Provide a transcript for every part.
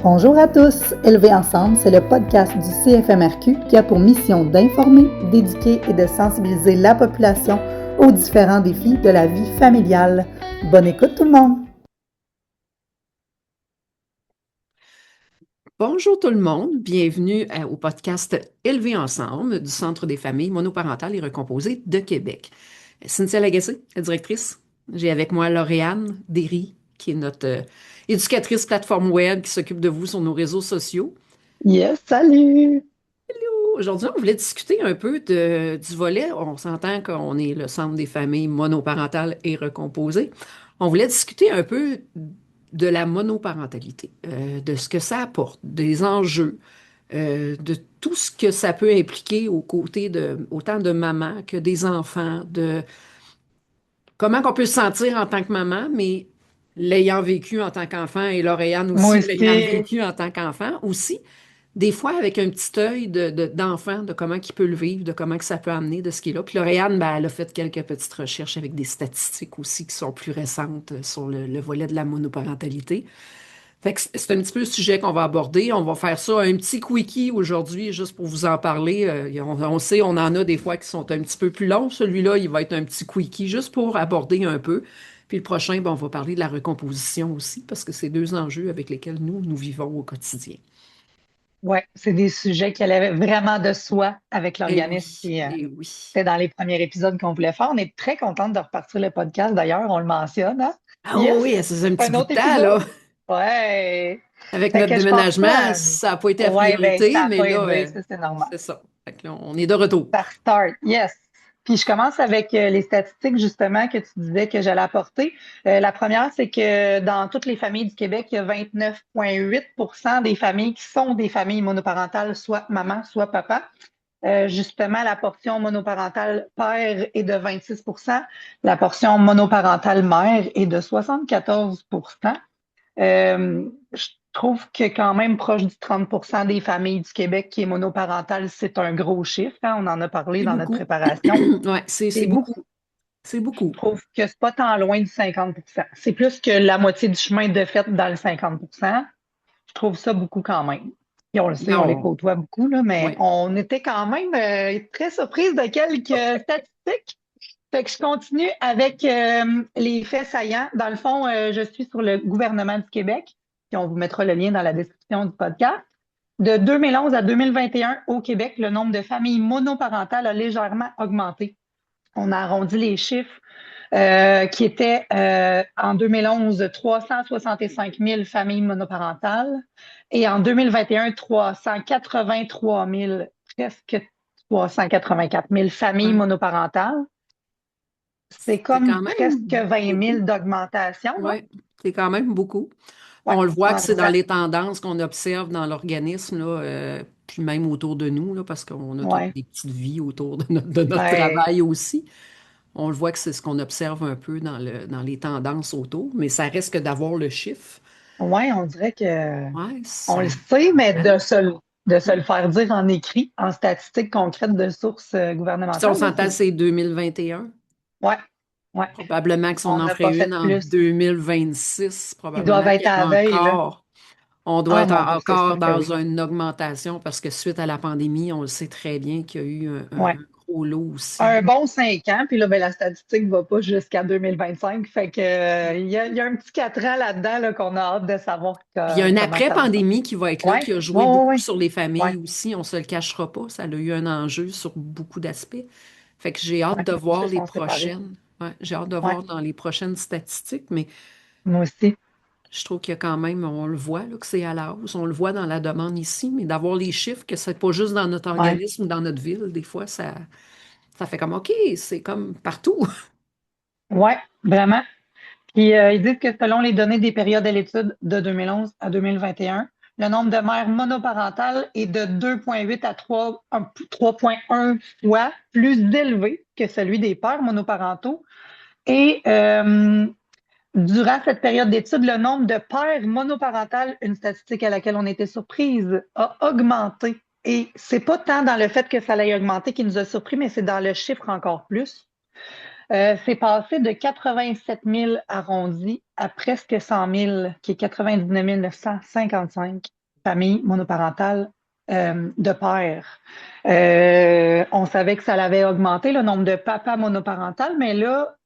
Bonjour à tous! Élever ensemble, c'est le podcast du CFMRQ qui a pour mission d'informer, d'éduquer et de sensibiliser la population aux différents défis de la vie familiale. Bonne écoute tout le monde! Bonjour tout le monde, bienvenue au podcast Élever ensemble du Centre des familles monoparentales et recomposées de Québec. Cynthia Lagacé, la directrice. J'ai avec moi Lauriane Derry, qui est notre éducatrice plateforme web qui s'occupe de vous sur nos réseaux sociaux. Yes, salut! Aujourd'hui, on voulait discuter un peu du volet. On s'entend qu'on est le Centre des familles monoparentales et recomposées. On voulait discuter un peu de la monoparentalité, de ce que ça apporte, des enjeux, de tout ce que ça peut impliquer aux côtés de autant de mamans que des enfants, de comment qu'on peut se sentir en tant que maman, mais l'ayant vécu en tant qu'enfant et Lauriane Moi aussi l'ayant aussi. vécu en tant qu'enfant aussi. Des fois, avec un petit œil d'enfant, de comment il peut le vivre, de comment que ça peut amener, de ce qu'il a. Puis Lauriane, ben, elle a fait quelques petites recherches avec des statistiques aussi qui sont plus récentes sur le volet de la monoparentalité. Fait que c'est un petit peu le sujet qu'on va aborder. On va faire ça un petit quickie aujourd'hui, juste pour vous en parler. On sait, on en a des fois qui sont un petit peu plus longs. Celui-là, il va être un petit quickie, juste pour aborder un peu. Puis le prochain, ben, on va parler de la recomposition aussi, parce que c'est deux enjeux avec lesquels nous vivons au quotidien. Ouais, c'est des sujets qui allaient vraiment de soi avec Eh l'organisme. oui, Puis, eh oui. c'était dans les premiers épisodes qu'on voulait faire. On est très contente de repartir le podcast. D'ailleurs, on le mentionne, hein? Ah Yes! oui, ça fait un petit Un bout de autre temps, épisode. là. Ouais! Avec Fait notre que je pense déménagement, pas. ça n'a pas été la Ouais, ben, ça priorité, n'a mais pas là, aidé, ça, c'est normal. c'est ça. Fait que là, on est de retour. Ça restart, yes. Puis je commence avec les statistiques justement que tu disais que j'allais apporter. La première, c'est que dans toutes les familles du Québec, il y a 29,8% des familles qui sont des familles monoparentales, soit maman, soit papa. Justement, la portion monoparentale père est de 26%, la portion monoparentale mère est de 74%. Je trouve que quand même proche du 30% des familles du Québec qui est monoparentale, c'est un gros chiffre, hein. On en a parlé C'est dans notre beaucoup. préparation. Ouais, c'est C'est beaucoup. beaucoup. C'est beaucoup. Je trouve que c'est pas tant loin du 50%. C'est plus que la moitié du chemin de fait dans le 50%. Je trouve ça beaucoup quand même. Puis on le sait, on les Non. côtoie beaucoup, là, mais Ouais. on était quand même très surprise de quelques statistiques. Fait que je continue avec les faits saillants. Dans le fond, je suis sur le gouvernement du Québec, puis on vous mettra le lien dans la description du podcast. De 2011 à 2021, au Québec, le nombre de familles monoparentales a légèrement augmenté. On a arrondi les chiffres qui étaient en 2011 365 000 familles monoparentales et en 2021 383 000, presque 384 000 familles Ouais. monoparentales. C'est C'est quand comme même presque 20 000 beaucoup. d'augmentation, non? Ouais, c'est quand même beaucoup. Ouais, On le voit que ouais, c'est dans exact. les tendances qu'on observe dans l'organisme, là, puis même autour de nous, là, parce qu'on a toutes Ouais, des petites vies autour de notre ouais, travail aussi. On le voit que c'est ce qu'on observe un peu dans les tendances autour, mais ça reste que d'avoir le chiffre. ouais, on dirait que Ouais, on ça. le sait, mais Hein? de se Ouais. le faire dire en écrit, en statistiques concrètes de sources Puis ça, on gouvernementales, là, s'entend, c'est 2021. ouais, ouais. Probablement que si on On en n'a ferait pas une fait en plus. 2026, Ils doivent probablement qu'il être y à la a veille, là. encore, on doit Ah être mon Dieu, c'est encore sûr que dans oui. une augmentation parce que suite à la pandémie, on le sait très bien qu'il y a eu un Ouais. gros lot aussi. Un bon 5 ans, puis là, ben, la statistique ne va pas jusqu'à 2025. Fait que, il y a un petit 4 ans là-dedans là, qu'on a hâte de savoir Puis il y a une comment ça va. après-pandémie qui va être là, Ouais, qui a ouais, joué ouais, beaucoup ouais. sur les Ouais, familles aussi, on se le cachera pas, ça a eu un enjeu sur beaucoup d'aspects. Fait que j'ai hâte ouais. de Les voir chiffres les sont séparés. prochaines. Ouais, j'ai hâte de Ouais, voir dans les prochaines statistiques, mais moi aussi. je trouve qu'il y a quand même, on le voit, là, que c'est à la hausse. On le voit dans la demande ici, mais d'avoir les chiffres, que c'est pas juste dans notre Ouais, organisme ou dans notre ville, des fois, ça fait comme OK, c'est comme partout. ouais, vraiment. Puis ils disent que selon les données des périodes de l'étude de 2011 à 2021, le nombre de mères monoparentales est de 2,8 à 3,1 fois plus élevé que celui des pères monoparentaux. Et durant cette période d'étude, le nombre de pères monoparentales, une statistique à laquelle on était surprise, a augmenté Et c'est pas tant dans le fait que ça l'ait augmenté qui nous a surpris, mais c'est dans le chiffre encore plus. C'est passé de 87 000 arrondis à presque 100 000, qui est 99 955 familles monoparentales de pères. On savait que ça l'avait augmenté, le nombre de papas monoparentales, mais là,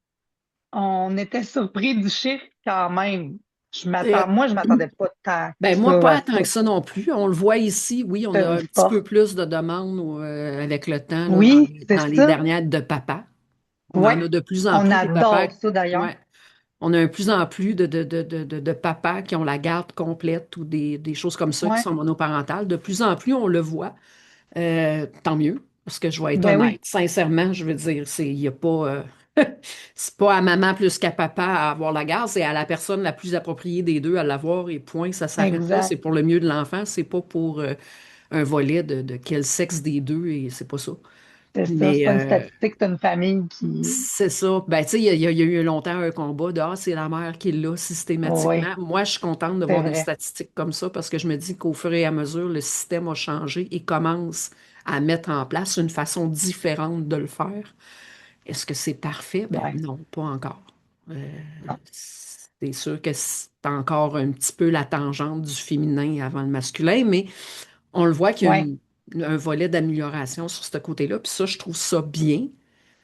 on était surpris du chiffre quand même. Euh, Moi, je m'attendais pas tant que Ben moi, ça à pas tant ça. que ça non plus. On le voit ici, oui, on C'est a une un petit peu force. plus de demandes avec le temps là, Oui, c'est dans les ça. dernières de papa. On en Ouais, a de plus en on plus des papas. adore ça d'ailleurs. Ouais. On a de plus en plus de papas qui ont la garde complète ou des choses comme ça qui Ouais, sont monoparentales. De plus en plus, on le voit. Tant mieux, parce que je vais être ben honnête. oui, Sincèrement, je veux dire, il y a pas, c'est pas à maman plus qu'à papa à avoir la garde, c'est à la personne la plus appropriée des deux à l'avoir et point, ça s'arrête là. C'est exact. pour le mieux de l'enfant, c'est pas pour un volet de quel sexe des deux et c'est pas ça. C'est ça, c'est Mais pas une statistique, c'est une famille qui. c'est ça. Ben, tu sais, il y a eu longtemps un combat de Ah, c'est la mère qui l'a Oui, systématiquement. Moi, je suis contente de c'est voir des vrai. statistiques comme ça parce que je me dis qu'au fur et à mesure, le système a changé et commence à mettre en place une façon différente de le faire. Est-ce que c'est parfait? Ben Ouais, non, pas encore. Euh, non. c'est sûr que c'est encore un petit peu la tangente du féminin avant le masculin, mais on le voit qu'il y a Ouais. un volet d'amélioration sur ce côté-là. Puis ça, je trouve ça bien.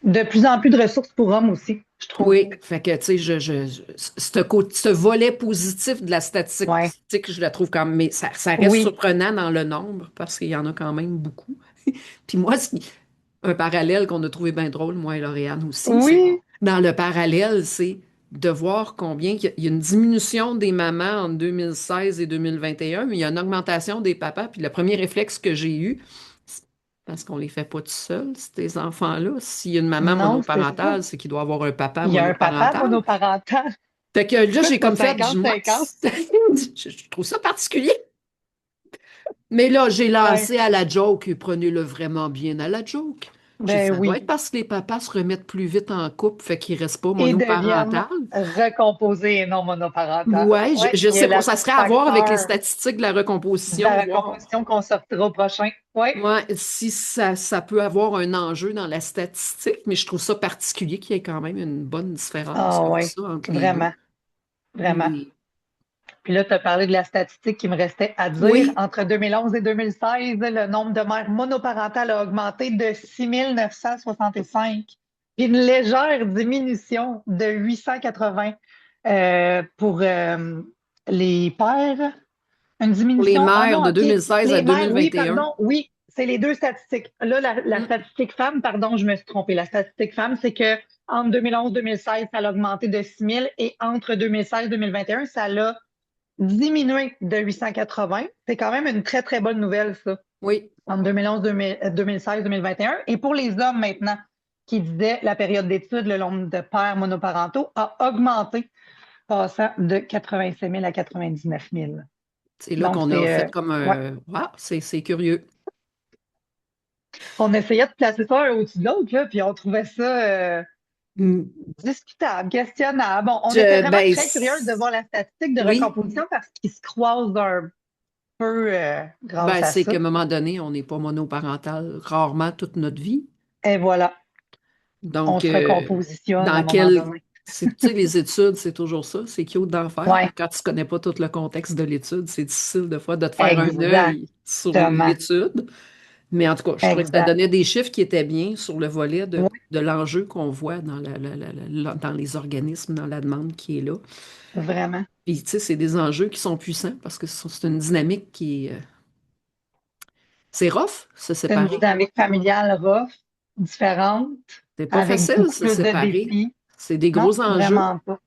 De plus en plus de ressources pour hommes aussi, je trouve. Oui, fait que, tu sais, ce volet positif de la Ouais. statistique, je la trouve quand même, mais ça reste Oui, surprenant dans le nombre parce qu'il y en a quand même beaucoup. Puis moi, un parallèle qu'on a trouvé bien drôle, moi et Lauriane aussi, c'est oui, dans le parallèle, c'est de voir combien il y a une diminution des mamans en 2016 et 2021, mais il y a une augmentation des papas. Puis le premier réflexe que j'ai eu, c'est parce qu'on les fait pas tout seuls, ces enfants-là. S'il y a une maman non, c'est ça. monoparentale, c'est qu'il doit avoir un papa Il y a un papa monoparental. monoparental. Fait que là, j'ai C'est comme fait, moi, 50-50. je trouve ça particulier. Mais là, j'ai Ouais. lancé à la joke, prenez-le vraiment bien à la joke. J'ai dit, Ben ça doit oui. être parce que les papas se remettent plus vite en couple, fait qu'ils restent pas Et deviennent monoparental. recomposés et non monoparentales. Ouais, Ouais, je il y a sais pas, ça serait à voir avec les facteur statistiques de la de recomposition, la voir recomposition qu'on sortira au prochain. Ouais, ouais, si ça peut avoir un enjeu dans la statistique, mais je trouve ça particulier qu'il y ait quand même une bonne différence ah comme ouais, ça entre les deux. vraiment, vraiment. Mais Puis là, tu as parlé de la statistique qui me restait à dire. oui, Entre 2011 et 2016, le nombre de mères monoparentales a augmenté de 6 965. Puis une légère diminution de 880 pour les pères. Une pour les diminution. Ah mères non, de OK. 2016 à Les mères, oui, 2021. pardon. Oui, c'est les deux statistiques. Là, la Hmm. statistique femme, pardon, je me suis trompée. La statistique femme, c'est que entre 2011-2016, ça a augmenté de 6 000 et entre 2016-2021, ça l'a diminué de 880. C'est quand même une très, très bonne nouvelle, ça, Oui, entre 2016-2021. Et pour les hommes maintenant, qui disaient la période d'études, le nombre de pères monoparentaux a augmenté, passant de 87 000 à 99 000. c'est là Donc, qu'on a c'est. fait comme Ouais. un wow, c'est curieux. On essayait de placer ça un au-dessus de l'autre, là, puis on trouvait ça Hmm. discutable, questionnable. Bon, on était vraiment Ben, très curieuse de voir la statistique de oui, recomposition parce qu'ils se croisent un peu grâce ben, à c'est qu'à ça. un moment donné, on n'est pas monoparental rarement toute notre vie. Et voilà, on Donc, se recompositionne à un dans moment quel. donné. Tu sais, les études, c'est toujours ça. C'est cute d'en faire, mais Ouais, quand tu connais pas tout le contexte de l'étude, c'est difficile de fois de te faire un exactement, œil sur l'étude. Mais en tout cas, je trouvais que ça exact. donnait des chiffres qui étaient bien sur le volet Oui, de l'enjeu qu'on voit dans, dans les organismes, dans la demande qui est là. vraiment. Puis, tu sais, c'est des enjeux qui sont puissants parce que c'est une dynamique qui est. C'est rough, se C'est une séparer. dynamique familiale rough, différente, C'est pas avec facile, beaucoup se plus de séparer. défis. C'est des Non, gros enjeux. vraiment pas.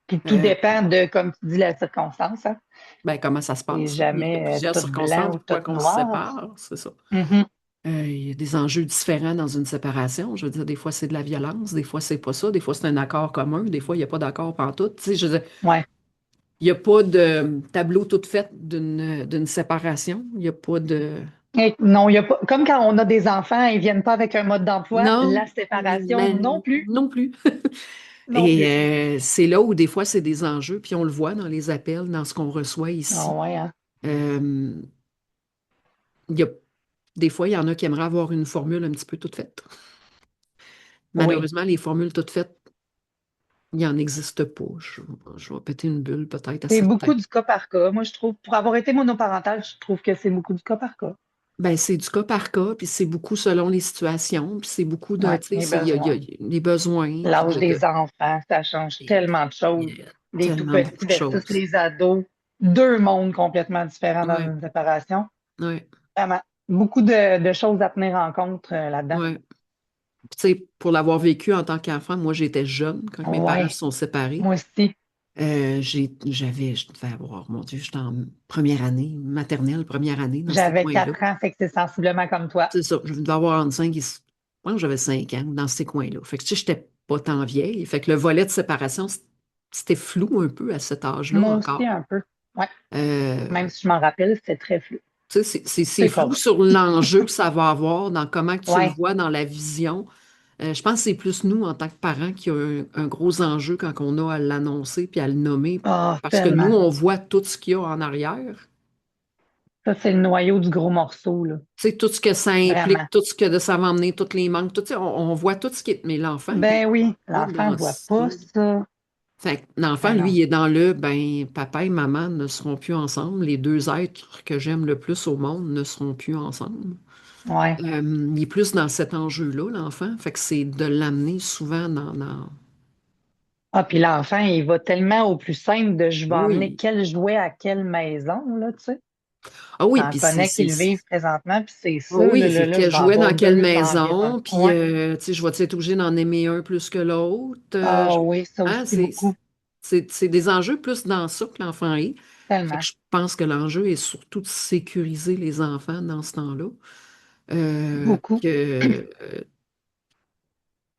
Puis tout Euh, dépend de, comme tu dis, la circonstance, hein. ben, comment ça se C'est passe? Il y a jamais plusieurs tout blanc circonstances ou tout pourquoi on se noir. sépare, c'est ça. Mhm. Il y a des enjeux différents dans une séparation. Je veux dire, des fois, c'est de la violence, des fois, c'est pas ça, des fois, c'est un accord commun, des fois, il n'y a pas d'accord pantoute. Tu sais, je veux dire, Ouais. il n'y a pas de tableau tout fait d'une séparation. Il n'y a pas de. Et non, il y a pas, comme quand on a des enfants, ils viennent pas avec un mode d'emploi, Non, la séparation mais non plus, non plus. non Et plus. c'est là où des fois, c'est des enjeux, puis on le voit dans les appels, dans ce qu'on reçoit Ah ici. ouais, hein. Euh, il y a Des fois, il y en a qui aimeraient avoir une formule un petit peu toute faite. Oui. Malheureusement, les formules toutes faites, il n'en existe pas. Je vais péter une bulle peut-être à C'est certains. beaucoup du cas par cas. Moi, je trouve, pour avoir été monoparentale, je trouve que c'est beaucoup du cas par cas. Ben, c'est du cas par cas, puis c'est beaucoup selon les situations, puis c'est beaucoup de, Ouais, tu sais, les il y a besoins. des besoins, puis L'âge des enfants, ça change il tellement de choses. y a Les tout tellement beaucoup petits de versus choses. les ados, deux mondes complètement différents dans Ouais, une séparation. ouais, Vraiment, beaucoup de choses à tenir en compte là-dedans. ouais. Puis, tu sais, pour l'avoir vécu en tant qu'enfant, moi, j'étais jeune quand mes parents se Ouais, sont séparés. moi aussi. Je devais avoir, mon Dieu, j'étais en première année, maternelle, première année, dans ces J'avais coins-là. 4 ans, fait que c'est sensiblement comme toi. C'est ça, je devais avoir entre 5 et je pense que j'avais 5 ans dans ces coins-là. Fait que, tu sais, j'étais pas tant vieille. Fait que le volet de séparation, c'était flou un peu à cet âge-là Moi aussi, encore. un peu. Ouais, Euh, même si je m'en rappelle, c'était très flou. tu sais, c'est C'est pas flou vrai. sur l'enjeu que ça va avoir, dans comment que tu le Ouais. vois dans la vision. Je pense que c'est plus nous, en tant que parents, qui a un gros enjeu quand on a à l'annoncer puis à le nommer. Ah, Parce que nous, tellement. on voit tout ce qu'il y a en arrière. Ça, c'est le noyau du gros morceau, là. Tu sais, tout ce que ça Vraiment. implique, tout ce que ça va emmener, tous les manques, tout, tu sais, on voit tout ce qui est. Mais l'enfant, il est Ben oui, pas l'enfant dans voit ça. pas ça. Fait que l'enfant, Ben lui, non. il est dans le ben, papa et maman ne seront plus ensemble. Les deux êtres que j'aime le plus au monde ne seront plus ensemble. Ouais. Il est plus dans cet enjeu-là, l'enfant. Fait que c'est de l'amener souvent Ah, puis l'enfant, il va tellement au plus simple de je vais emmener Oui. quel jouet à quelle maison, là, tu sais. Ah oui, J'en puis connais qui le vivent présentement, puis c'est ah ça, là, oui, là, c'est là, je qu'elle vais jouait avoir dans quelle deux, je m'en virerai. maison, puis Ouais. tu sais, je vais être obligée d'en aimer un plus que l'autre. Ah oui, ça Hein, aussi beaucoup. c'est des enjeux plus dans ça que l'enfant est. Fait que Tellement. je pense que l'enjeu est surtout de sécuriser les enfants dans ce temps-là. Beaucoup. Que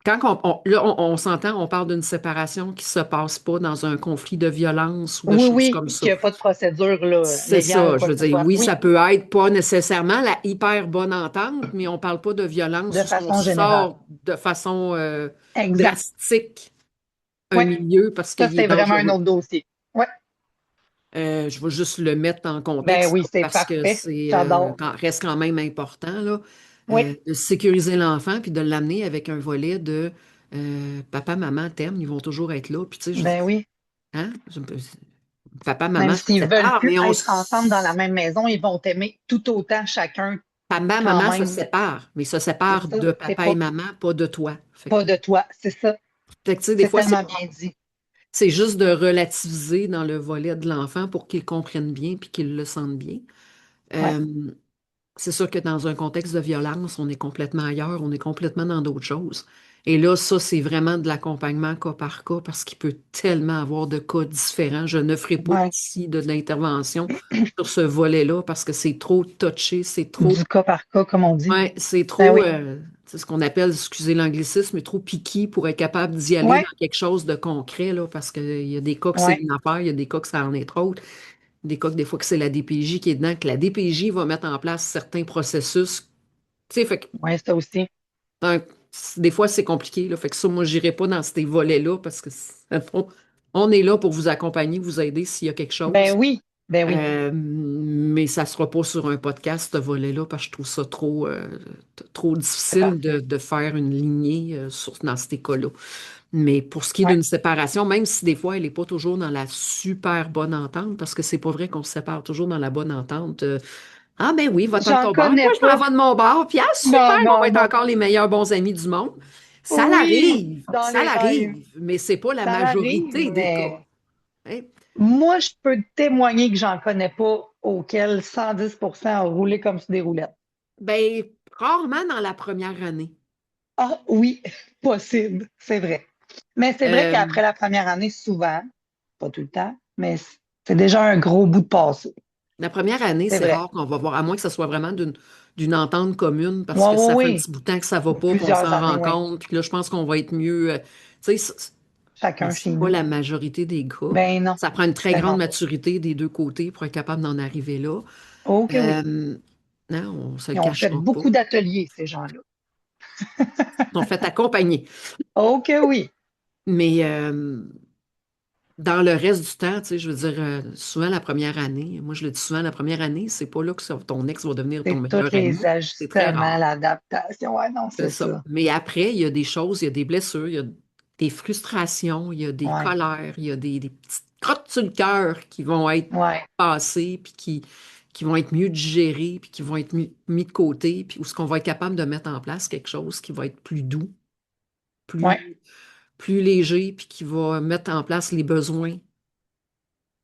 quand là, on s'entend, on parle d'une séparation qui se passe pas dans un conflit de violence ou de Oui, choses oui, comme qu'il ça. n'y a pas de procédure là, C'est légale ou ça, je quoi veux que ce dire, soit. oui, Oui, ça peut être pas nécessairement la hyper bonne entente, mais on parle pas de de violence où on façon générale. sort de façon Exact. drastique un Oui, milieu parce ça, qu'il est c'est vraiment un dangereux. autre dossier. Oui, Je vais juste le mettre en ben contexte oui, là, c'est parce que parfait. c'est J'adore. reste quand même important là, Oui, de sécuriser l'enfant puis de l'amener avec un volet de papa, maman t'aiment, ils vont toujours être là. Puis tu sais, ben oui. hein, papa, Même maman se s'ils veulent séparent, plus mais être ensemble dans la même maison, ils vont t'aimer tout autant chacun papa, quand maman se même. séparent, mais se C'est séparent ça. de C'est papa et maman, pas de toi. pas de toi. C'est ça. Fait que, tu sais, des C'est fois, tellement bien dit. c'est juste de relativiser dans le volet de l'enfant pour qu'il comprenne bien puis qu'il le sente bien. Ouais. Euh, c'est sûr que dans un contexte de violence, on est complètement ailleurs, on est complètement dans d'autres choses. Et là, ça, c'est vraiment de l'accompagnement cas par cas parce qu'il peut tellement avoir de cas différents. Je ne ferai pas Ouais. ici de l'intervention sur ce volet-là parce que c'est trop touché, c'est trop, Du cas par cas, comme on dit. ouais, c'est Ben trop, oui. c'est ce qu'on appelle, excusez l'anglicisme, mais trop piqué pour être capable d'y aller Ouais. dans quelque chose de concret, là, parce qu'il y a des cas que c'est Ouais. une affaire, il y a des cas que ça en est autre. Des cas que des fois que c'est la DPJ qui est dedans, que la DPJ va mettre en place certains processus. Tu sais, fait que, Ouais, ça aussi. hein, des fois, c'est compliqué, là. Fait que ça, moi, j'irai pas dans ces volets-là parce que on est là pour vous accompagner, vous aider s'il y a quelque Ben chose. oui. Ben oui. Mais ça sera pas sur un podcast, ce volet-là, parce que je trouve ça trop C'est difficile parfait. de faire une lignée dans ces cas-là. Mais pour ce qui est Ouais. d'une séparation, même si des fois elle n'est pas toujours dans la super bonne entente, parce que c'est pas vrai qu'on se sépare toujours dans la bonne entente. Ah ben oui, va-t'en de J'en ton bord. Moi, connais je m'en pas. vais de mon bord. Puis ah, super, Non, on va non, être non. encore les meilleurs bons amis du monde. Oui, dans Ça les rêves. l'arrive, mais c'est pas la Ça arrive, majorité des cas. mais Hein. moi, je peux témoigner que j'en connais pas auquel 110% ont roulé comme sur des roulettes. Ben, rarement dans la première année. Ah oui, possible, c'est vrai. Mais c'est vrai Euh, qu'après la première année, souvent, pas tout le temps, mais c'est déjà un gros bout de passé. la première année, C'est c'est vrai. rare qu'on va voir, à moins que ce soit vraiment d'une entente commune, parce Oui, que oui, ça fait un oui. petit bout de temps que ça va Ou pas, puis on plusieurs s'en années, rend oui. compte, puis là, je pense qu'on va être mieux. Tu sais, mais Chacun c'est chez pas nous. la majorité des cas. Ben non, Ça prend une très grande tellement pas. maturité des deux côtés pour être capable d'en arriver là. Oh que oui. Euh, non, on se le Ils ont fait cachera pas. beaucoup d'ateliers, ces gens-là. Ils sont fait accompagner. Oh que oui. Mais dans le reste du temps, tu sais, je veux dire, souvent la première année, moi je le dis souvent, la première année, c'est pas là que ton ex va devenir ton C'est tous meilleur les ami. C'est très ajustements, rare. l'adaptation. Ouais, non, C'est c'est ça. ça. Mais après, il y a des choses, il y a des blessures, il y a des frustrations, il y a des Ouais, colères, il y a des petites crottes sur le cœur qui vont être ouais, passées, puis qui vont être mieux digérées, puis qui vont être mis de côté, puis où est-ce qu'on va être capable de mettre en place quelque chose qui va être plus doux, ouais. plus, plus léger, puis qui va mettre en place les besoins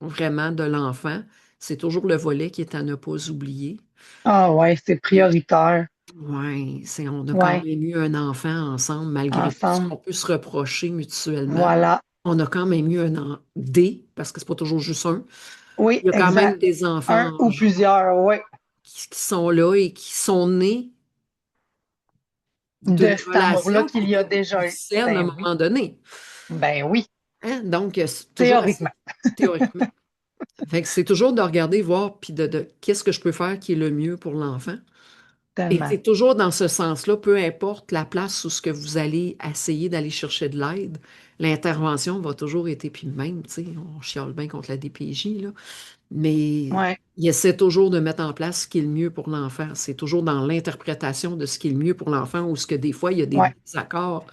vraiment de l'enfant. C'est toujours le volet qui est à ne pas oublier. Ah ouais, c'est prioritaire. Oui, on a quand Ouais, même eu un enfant ensemble, malgré tout ce ensemble. qu'on peut se reprocher mutuellement. Voilà. On a quand même eu des, parce que c'est pas toujours juste un. Oui, Il y a quand même exact. des Un enfants ou plusieurs, oui. qui sont là et qui sont nés De d'une cet amour-là relation qui qu'il y a était déjà eu. saine à un Ben oui. moment donné. Ben oui, Hein? Donc, c'est toujours théoriquement. assez théoriquement. Fait que c'est toujours de regarder, voir, puis de qu'est-ce que je peux faire qui est le mieux pour l'enfant. Et Tellement. c'est toujours dans ce sens-là, peu importe la place où ce que vous allez essayer d'aller chercher de l'aide, l'intervention va toujours être, puis même, tu sais, on chiale bien contre la DPJ, là, mais Ouais, il essaie toujours de mettre en place ce qui est le mieux pour l'enfant. C'est toujours dans l'interprétation de ce qui est le mieux pour l'enfant, ou ce que des fois, il y a des ouais, désaccords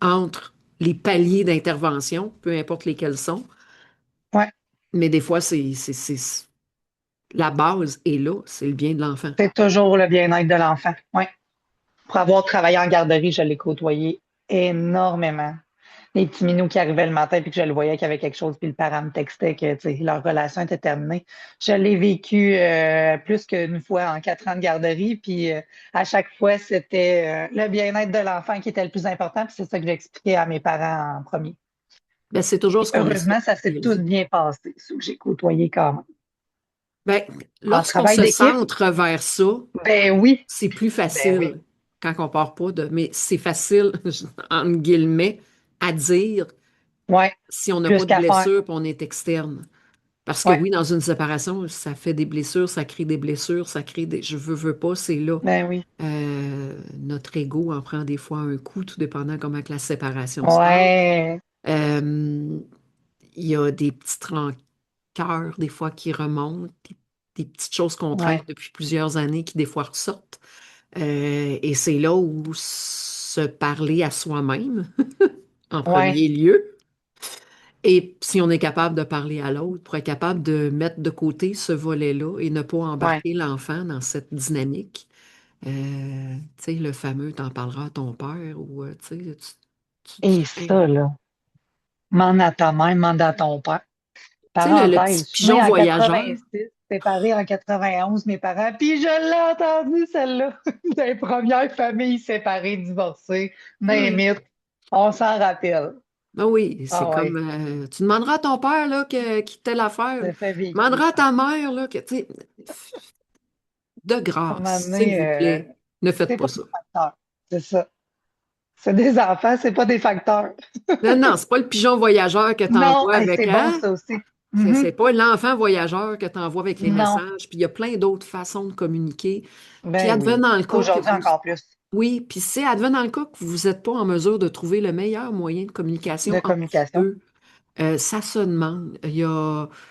entre les paliers d'intervention, peu importe lesquels sont, ouais. mais des fois, la base est là, c'est le bien de l'enfant. C'est toujours le bien-être de l'enfant. Ouais. Pour avoir travaillé en garderie, je l'ai côtoyé énormément. Les petits minous qui arrivaient le matin puis que je le voyais qu'il y avait quelque chose, puis le parent me textait que tu sais, leur relation était terminée. Je l'ai vécu plus qu'une fois en 4 ans de garderie, puis à chaque fois, c'était le bien-être de l'enfant qui était le plus important, puis c'est ça que j'ai expliqué à mes parents en premier. Ben, c'est toujours Puis ce qu'on essaie heureusement, ça s'est de tout dire. bien passé, ceux que j'ai côtoyés quand même. Ben, En lorsqu'on travail se d'équipe, centre vers ça, ben oui, c'est plus ben oui, facile quand on part pas de. Mais c'est facile, entre guillemets, à dire ouais, si on n'a plus pas de qu'à faire. blessure et on est externe. Parce que Ouais, oui, dans une séparation, ça fait des blessures, ça crée des blessures, ça crée des. Je veux pas, c'est là. ben oui. Notre ego en prend des fois un coup, tout dépendant comment que la séparation se passe. Ouais, Euh, il y a des petites rancœurs, des fois, qui remontent, des petites choses qu'on traîne ouais, depuis plusieurs années qui, des fois, ressortent. Et c'est là où se parler à soi-même, en ouais, premier lieu, et si on est capable de parler à l'autre, pour être capable de mettre de côté ce volet-là et ne pas ouais. embarquer l'enfant dans cette dynamique. Tu sais, le fameux «t'en parleras à ton père» ou, tu sais, Et ça, là, demande à ta mère, demande à ton père. tu sais, le Parenthèse, petit je suis née pigeon en voyageur. 86, séparée en 91, mes parents, puis je l'ai entendu, celle-là, des premières familles séparées, divorcées, name Ouais. it, on s'en rappelle. Ben oui, c'est Ah comme ouais, tu demanderas à ton père là, qui telle affaire, ça fait tu demanderas vécu. à ta mère là, que, tu sais, de À un moment grâce, s'il donné, vous plaît, ne faites c'est pas pas ça. des facteurs, c'est ça. C'est des enfants, c'est pas des facteurs. Non, non, c'est pas le pigeon voyageur que tu Non, envoies hey, avec, c'est bon hein? ça aussi. C'est Mhm. pas l'enfant voyageur que tu envoies avec les Non, messages. Puis il y a plein d'autres façons de communiquer. Puis ben oui. advenant le cas que Aujourd'hui vous. encore plus Oui, puis c'est advenant le cas que vous n'êtes pas en mesure de trouver le meilleur moyen de de communication entre vous communication. deux. Ça se demande.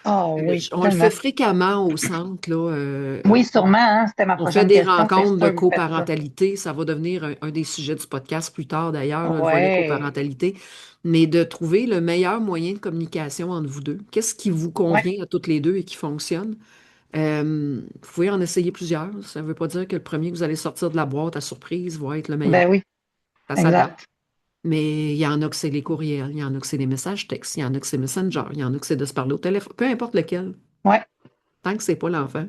Ah oui, On le fait tellement. fréquemment au centre, là. Oui, sûrement, hein, c'était ma On fait prochaine des question. C'est rencontres de sûr, vous faites ça. coparentalité. Ça va devenir un des sujets du podcast plus tard, d'ailleurs, là, le volet Ouais, coparentalité. Mais de trouver le meilleur moyen de communication entre vous deux. Qu'est-ce qui vous ouais, convient à toutes les deux et qui fonctionne? Vous pouvez en essayer plusieurs. Ça ne veut pas dire que le premier que vous allez sortir de la boîte à surprise va être le meilleur. ben oui, Ça s'adapte. exact. Mais il y en a que c'est les courriels, il y en a que c'est les messages textes, il y en a que c'est Messenger, il y en a que c'est de se parler au téléphone, peu importe lequel, Ouais, tant que c'est pas l'enfant.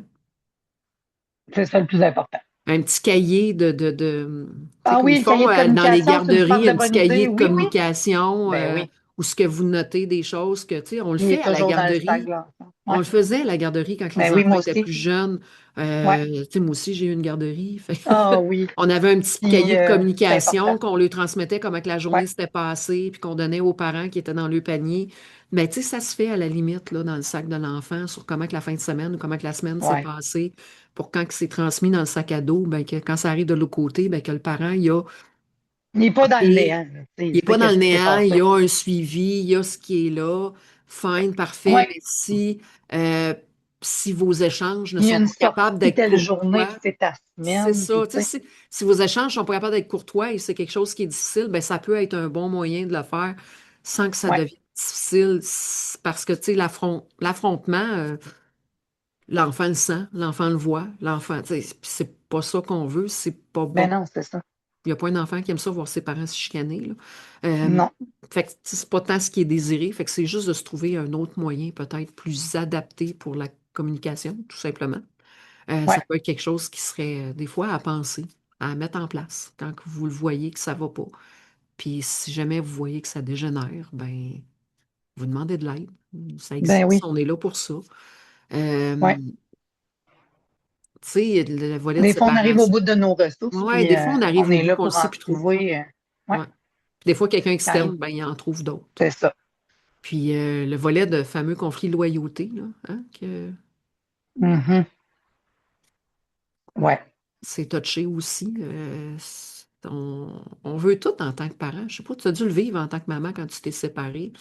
c'est ça le plus important. Un petit cahier tu sais, Ah comme oui, ils le cahier font de dans les communication, c'est une super garderies, de un petit bonne cahier idée. de Oui, oui, communication ben oui. où ce que vous notez des choses que, tu sais, on le Il est fait à la toujours dans le sac, garderie. là. On Ouais, le faisait à la garderie quand ben les oui, enfants moi étaient aussi. plus jeunes. Ouais, Tu sais, moi aussi, j'ai eu une garderie. ah oui. On avait un petit Puis, cahier de c'est important. communication qu'on lui transmettait comment que la Ouais, journée s'était passée, puis qu'on donnait aux parents qui étaient dans le panier. Mais tu sais, ça se fait à la limite là, dans le sac de l'enfant sur comment que la fin de semaine ou comment que la semaine s'est ouais. passée pour quand que c'est transmis dans le sac à dos, ben, que quand ça arrive de l'autre côté, ben, que le parent, Il n'est pas dans le et néant, là. Tu sais, il il n'est pas sait dans le qu'est-ce qui s'est néant, il y passé. a un suivi, il y a ce qui est là. fine, parfait, Ouais. mais si vos échanges ne Il y a sont une pas capables sortie d'être telle journée, puis courtois, c'est ta c'est semaine, puis ça, tu tu sais, sais. si vos échanges sont pas capables d'être courtois et c'est quelque chose qui est difficile, ben ça peut être un bon moyen de le faire sans que ça Ouais. devienne difficile, parce que, tu sais, l'affrontement, l'enfant le sent, l'enfant le voit, l'enfant, tu sais, puis c'est pas ça qu'on veut, c'est pas Ben bon. non, c'est ça. Il n'y a pas un enfant qui aime ça voir ses parents se chicaner, là. Euh, Non. fait que c'est pas tant ce qui est désiré, fait que c'est juste de se trouver un autre moyen peut-être plus adapté pour la communication, tout simplement. Ça Ouais. peut être quelque chose qui serait des fois à penser, à mettre en place quand que vous le voyez que ça va pas. Puis si jamais vous voyez que ça dégénère, ben vous demandez de l'aide. Ça Ben existe, oui. on est là pour ça. Euh, Ouais. tu sais, le volet de Des fois, on arrive au séparation. bout de nos ressources, Ouais, puis des fois on arrive on au est bout là qu'on ne pour sait en plus trop. trouver. Ouais. Ouais. Des fois, quelqu'un Quand il- externe, ben, il en trouve d'autres. C'est ça. Puis le volet de fameux conflit de loyauté, là, hein, que Mhm. Ouais. c'est touché aussi. On veut tout en tant que parent. Je sais pas, tu as dû le vivre en tant que maman quand tu t'es séparée.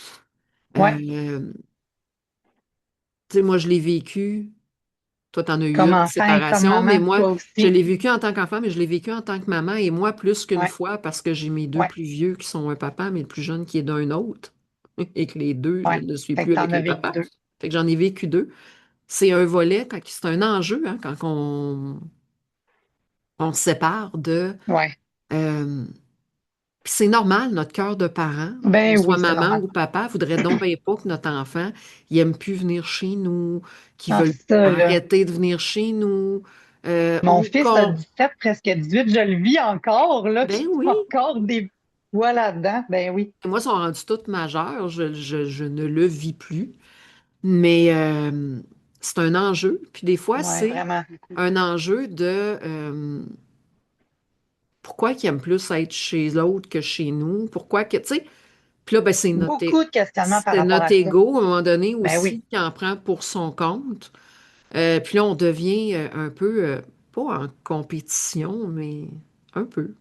Ouais. Tu sais, moi, je l'ai vécu. Toi, tu en as eu Comme une enfant et comme séparation, mais maman, moi, toi je aussi. l'ai vécu en tant qu'enfant, mais je l'ai vécu en tant que maman. Et moi, plus qu'une Ouais. fois, parce que j'ai mes deux Ouais. plus vieux qui sont un papa, mais le plus jeune qui est d'un autre. Et que les deux, je Ouais. ne suis Fait que plus t'en avec as le vécu papa. deux. Fait que j'en ai vécu deux. C'est un volet, c'est un enjeu, hein, quand on se sépare de. Ouais. euh, Puis c'est normal, notre cœur de parent, qu'on Ben soit oui, c'est maman normal. ou papa, voudrait donc bien pas que notre enfant, il aime plus venir chez nous, qu'il Ah, veuille ça, là. arrêter de venir chez nous. Mon fils a 17, presque 18, je le vis encore, là, puis Ben il y a oui. encore des poids là-dedans. Ben oui. Moi, ils sont rendus toutes majeures, je ne le vis plus. Mais c'est un enjeu. Puis des fois, Ouais, c'est vraiment. un enjeu de pourquoi qu'ils aiment plus être chez l'autre que chez nous? Pourquoi que, tu sais, puis là, ben, Beaucoup de questionnements par c'est rapport notre à ça. ego, à un moment donné Ben oui. aussi, qui en prend pour son compte. Puis là, on devient un peu, pas en compétition, mais un peu.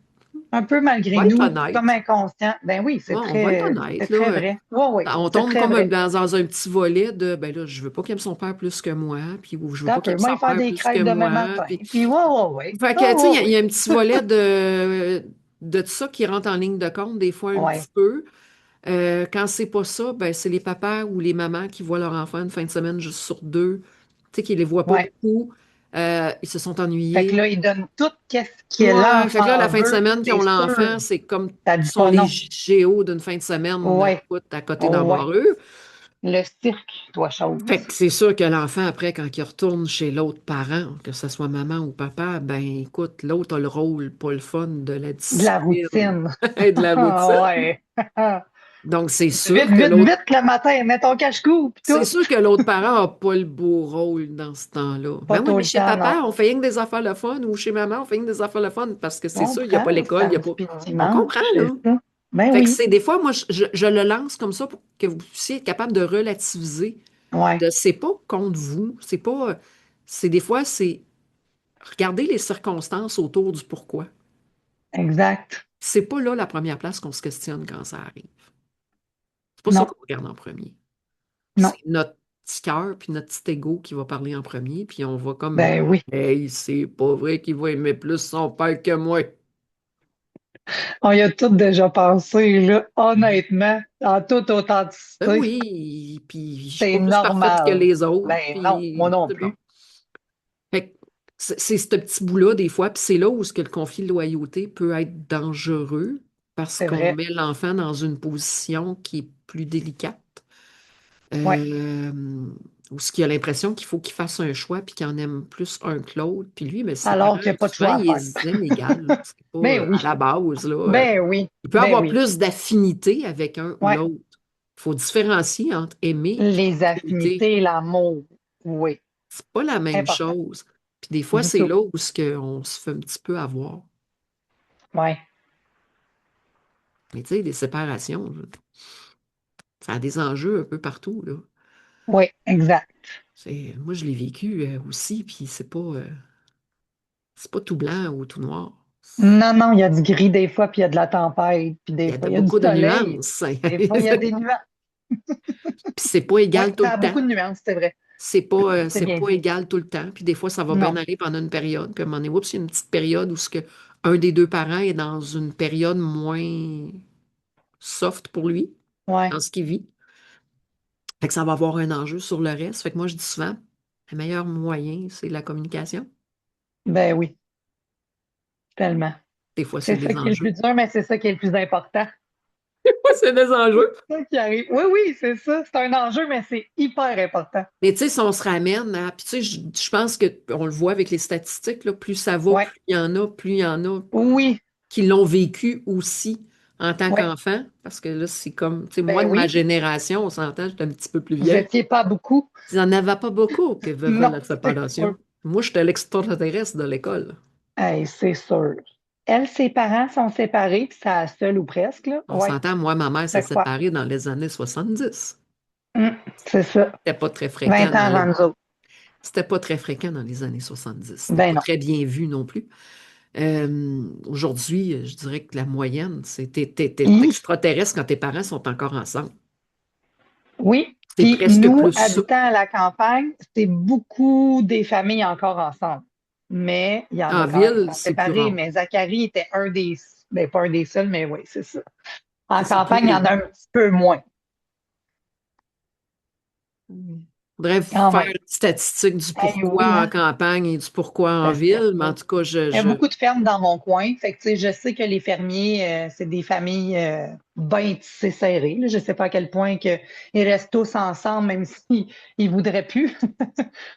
Un peu On malgré va être nous, comme honnête. inconscient. Ben oui, Ouais, on va être honnête, c'est là. très vrai. Oui, oui, On c'est tombe très comme vrai. dans un petit volet de, ben là, je veux pas qu'il aime son père plus que moi, puis ou je veux Ça pas qu'il peut aime sa même faire mère des plus que crêpes demain moi, matin. puis Puis, ouais, ouais, ouais. fait Ouais, que, tu sais, ouais, il y ouais. a un petit volet de ça qui rentre en ligne de compte, des fois un petit Ouais, peu. Quand c'est pas ça, ben, c'est les papas ou les mamans qui voient leur enfant une fin de semaine juste sur deux, tu sais, qui les voient pas ouais. beaucoup. Ils se sont Fait que ennuyés. là, ils donnent tout qu'est-ce que Ouais, fait que là, l'enfant la fin de veut, semaine qu'ils c'est ont sûr. l'enfant, c'est comme Ça dit sont pas les non. géos d'une fin de semaine, Ouais, écoute, à côté d'un ouais. barreux. Le cirque, toi, chose. Fait que c'est sûr que l'enfant, après, quand il retourne chez l'autre parent, que ce soit maman ou papa, ben écoute, l'autre a le rôle, pas le fun, de la De la discipline routine. et de la routine. Ah ouais. Donc, Vite, vite, vite le matin, mets ton cache-cou, pis c'est tout. sûr que l'autre parent n'a pas le beau rôle dans ce temps-là. Pas Ben oui, tout mais le chez temps, non. papa, on fait rien que des affaires le fun, ou chez maman, on fait rien que des affaires le fun, parce que Je c'est ça, il n'y a pas comprends, l'école, il n'y a samedi pas. puis On comprend, dimanche, là. c'est ça. Ben Fait que oui. c'est des fois, moi, je le lance comme ça pour que vous puissiez être capable de relativiser. Ouais, C'est pas contre vous, c'est pas. C'est des fois, c'est regarder les circonstances autour du pourquoi. exact. C'est pas là la première place qu'on se questionne quand ça arrive. C'est pas ça Non, qu'on regarde en premier. non. C'est notre petit cœur puis notre petit ego qui va parler en premier, puis on va comme Ben oui. Hey, c'est pas vrai qu'il va aimer plus son père que moi. On y a tout déjà pensé, là, honnêtement, en toute Ben authenticité. oui, puis je suis C'est pas plus parfaite que normal. les autres, Ben non, moi puis non c'est bon. plus. Fait que c'est ce petit bout-là, des fois, puis c'est là où ce que le conflit de loyauté peut être dangereux parce C'est qu'on vrai. met l'enfant dans une position qui est plus délicate, Ouais. euh, où ce qu'il a l'impression qu'il faut qu'il fasse un choix puis qu'il en aime plus un que l'autre. Puis lui, mais ses Alors parents, qu'il n'y a pas de souvent, choix à ils faire. les aiment égal. C'est pas Ben à oui. la base, là. Ben oui. Il peut Ben avoir oui. plus d'affinité avec un ou Ouais. l'autre. Il faut différencier entre aimer et Les affinité. affinités, l'amour. Oui. C'est pas la même Important. chose. Puis des fois, Du c'est tout. là où on se fait un petit peu avoir. Ouais. Mais tu sais, des séparations, là, ça a des enjeux un peu partout, là. Oui, exact. Moi, je l'ai vécu aussi, puis c'est pas tout blanc ou tout noir. Non, non, il y a du gris des fois, puis il y a de la tempête, puis Il des y a fois, il y a du beaucoup de soleil. nuances. Des fois, il y a des nuages. Puis c'est pas Oui, égal tout ça le a temps. beaucoup de nuances, c'est vrai. C'est C'est bien pas dit. égal tout le temps. Puis des fois, ça va bien Non. aller pendant une période. Puis à un moment donné, oups, il y a une petite période où ce que un des deux parents est dans une période moins soft pour lui, Ouais. dans ce qu'il vit. Fait que ça va avoir un enjeu sur le reste. Fait que moi, je dis souvent, le meilleur moyen, c'est la communication. Ben oui, tellement. Des fois, c'est C'est ça des qui est le plus enjeux. dur, mais c'est ça qui est le plus important. Des fois, c'est des enjeux. C'est ça qui arrive. Oui, oui, c'est ça. C'est un enjeu, mais c'est hyper important. Mais tu sais, si on se ramène à. Puis tu sais, je pense qu'on le voit avec les statistiques, là, plus ça va, Ouais. plus il y en a Oui, qui l'ont vécu aussi en tant oui. qu'enfant. Parce que là, c'est comme, tu sais, moi, Ben de ma oui. génération, on s'entend, j'étais un petit peu plus Vous vieille. étiez pas beaucoup. Il n'y en avait pas beaucoup qui vivaient Non, la c'est sûr. séparation. Moi, j'étais l'extraterrestre de l'école. Hey, c'est sûr. Elle, ses parents sont séparés, puis ça seul ou presque, là. On Ouais, s'entend, moi, ma mère s'est je crois. séparée dans les années 70. C'est ça. C'était pas très fréquent 20 ans dans avant les... nous autres. C'était pas très fréquent dans les années 70. C'était Ben pas non. très bien vu non plus. Aujourd'hui, je dirais que la moyenne, c'est t'es Hi. extraterrestre quand tes parents sont encore ensemble. Oui. C'est Puis presque nous, plus ça. habitant à la campagne, c'est beaucoup des familles encore ensemble. Mais il y en En a quand même qui ville, sont c'est plus séparés. rare. Mais Zachary était un des, ben pas un des seuls, mais oui, c'est ça. En C'est campagne, il y en plus. a un petit peu moins, Faudrait quand faire même. une statistique du Eh oui, pourquoi en hein? campagne et du pourquoi en Je sais ville, mais en pas. tout cas, Il y a beaucoup de fermes dans mon coin. Fait que, tu sais, je sais que les fermiers, c'est des familles bien tissées serrées, là. Je sais pas à quel point que ils restent tous ensemble, même s'ils ils voudraient plus.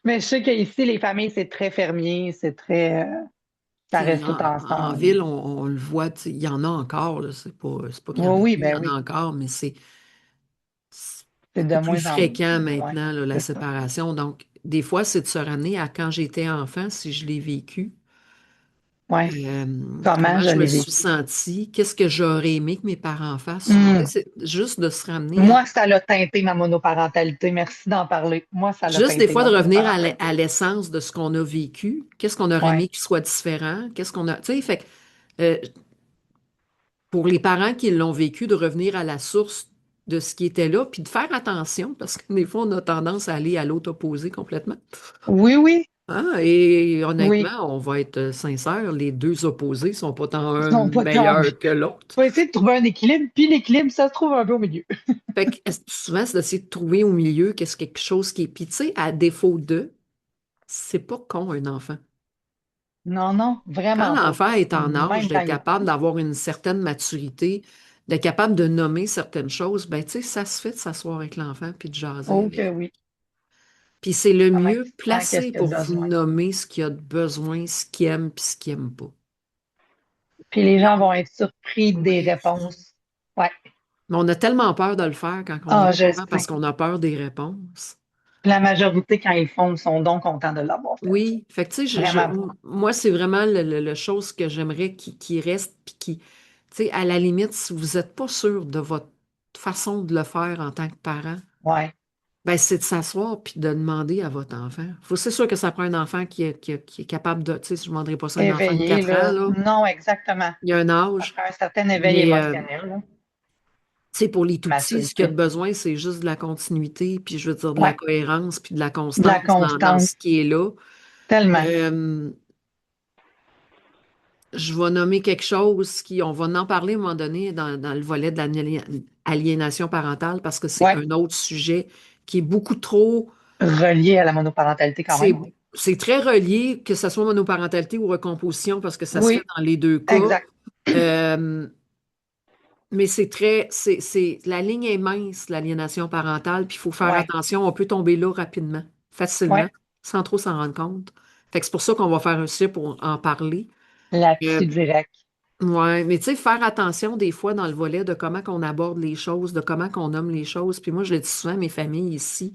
Mais je sais qu'ici, les familles, c'est très fermier, c'est très, ça tu sais, reste tout en ensemble. ville, on le voit, tu sais, il y en a encore, là, c'est pas qu'il y Oui, en a oui, plus, il y ben en a oui. encore, mais c'est C'est de beaucoup plus moins en moins. fréquent Ouais, maintenant, là, la c'est ça. séparation. Donc, des fois, c'est de se ramener à quand j'étais enfant, si je l'ai vécu. Ouais. Comment Comment je je me l'ai suis vécu? sentie, qu'est-ce que j'aurais aimé que mes parents fassent. Tu Hmm. sais, c'est juste de se ramener à, Moi, ça l'a teinté ma monoparentalité. Merci d'en parler. Moi, ça l'a juste des teinté fois de ma revenir à monoparentalité. l'essence de ce qu'on a vécu, qu'est-ce qu'on aurait Ouais. aimé qu'il soit différent, qu'est-ce qu'on a, tu sais, fait que, euh, pour les parents qui l'ont vécu, de revenir à la source de ce qui était là, puis de faire attention, parce que des fois, on a tendance à aller à l'autre opposé complètement. Oui, oui, Hein? Et oui. honnêtement, on va être sincère, les deux opposés sont pas tant Ils un sont pas tant bien. meilleur que l'autre. Faut essayer de trouver un équilibre, puis l'équilibre, ça se trouve un peu au milieu. Fait que souvent, c'est d'essayer de trouver au milieu qu'est-ce quelque chose qui est. Puis, tu sais, à défaut de, c'est pas con un enfant. Non, non, Quand vraiment pas. l'enfant est en âge Même quand d'être il est capable petit. d'avoir une certaine maturité, d'être capable de nommer certaines choses, ben, tu sais, ça se fait de s'asseoir avec l'enfant puis de jaser Oh que avec. oui. Puis c'est le Comment mieux il se sent, qu'est-ce placé qu'il a pour vous besoin. nommer ce qu'il a de besoin, ce qu'il aime puis ce qu'il aime pas. Puis les Mais gens vont être surpris des oui. réponses. Ouais. Mais on a tellement peur de le faire quand on est Ah, je parent parce sais. qu'on a peur des réponses. La majorité, quand ils le font, sont donc contents de l'avoir fait. Oui, fait que tu sais, Vraiment beaucoup. moi, c'est vraiment le chose que j'aimerais qui reste, puis qui, tu sais, à la limite, si vous n'êtes pas sûr de votre façon de le faire en tant que parent, Ouais. ben, c'est de s'asseoir puis de demander à votre enfant. C'est sûr que ça prend un enfant qui est capable de, tu sais, je ne demanderai pas ça à un enfant de Éveillé, 4 ans, là. là. Non, exactement. Il y a un Ça âge, prend un certain éveil mais, émotionnel, là. tu sais, pour les tout-petits, ce qu'il y a de Maturité. besoin, c'est juste de la continuité, puis je veux dire, de la Ouais. cohérence, puis de la De la constance dans ce constance. qui est là. Tellement. Euh, Je vais nommer quelque chose on va en parler à un moment donné dans le volet de l'aliénation parentale parce que c'est Ouais. un autre sujet qui est beaucoup trop, Relié à la monoparentalité quand c'est, même, oui. c'est très relié, que ce soit monoparentalité ou recomposition, parce que ça se fait Oui, dans les deux cas. exact. Euh, mais la ligne est mince, l'aliénation parentale, puis il faut faire Ouais. attention, on peut tomber là rapidement, facilement, Ouais. sans trop s'en rendre compte. Fait que c'est pour ça qu'on va faire un sujet pour en parler. Euh, Là-dessus direct. Ouais, mais tu sais, faire attention des fois dans le volet de comment qu'on aborde les choses, de comment qu'on nomme les choses. Puis moi, je le dis souvent à mes familles ici,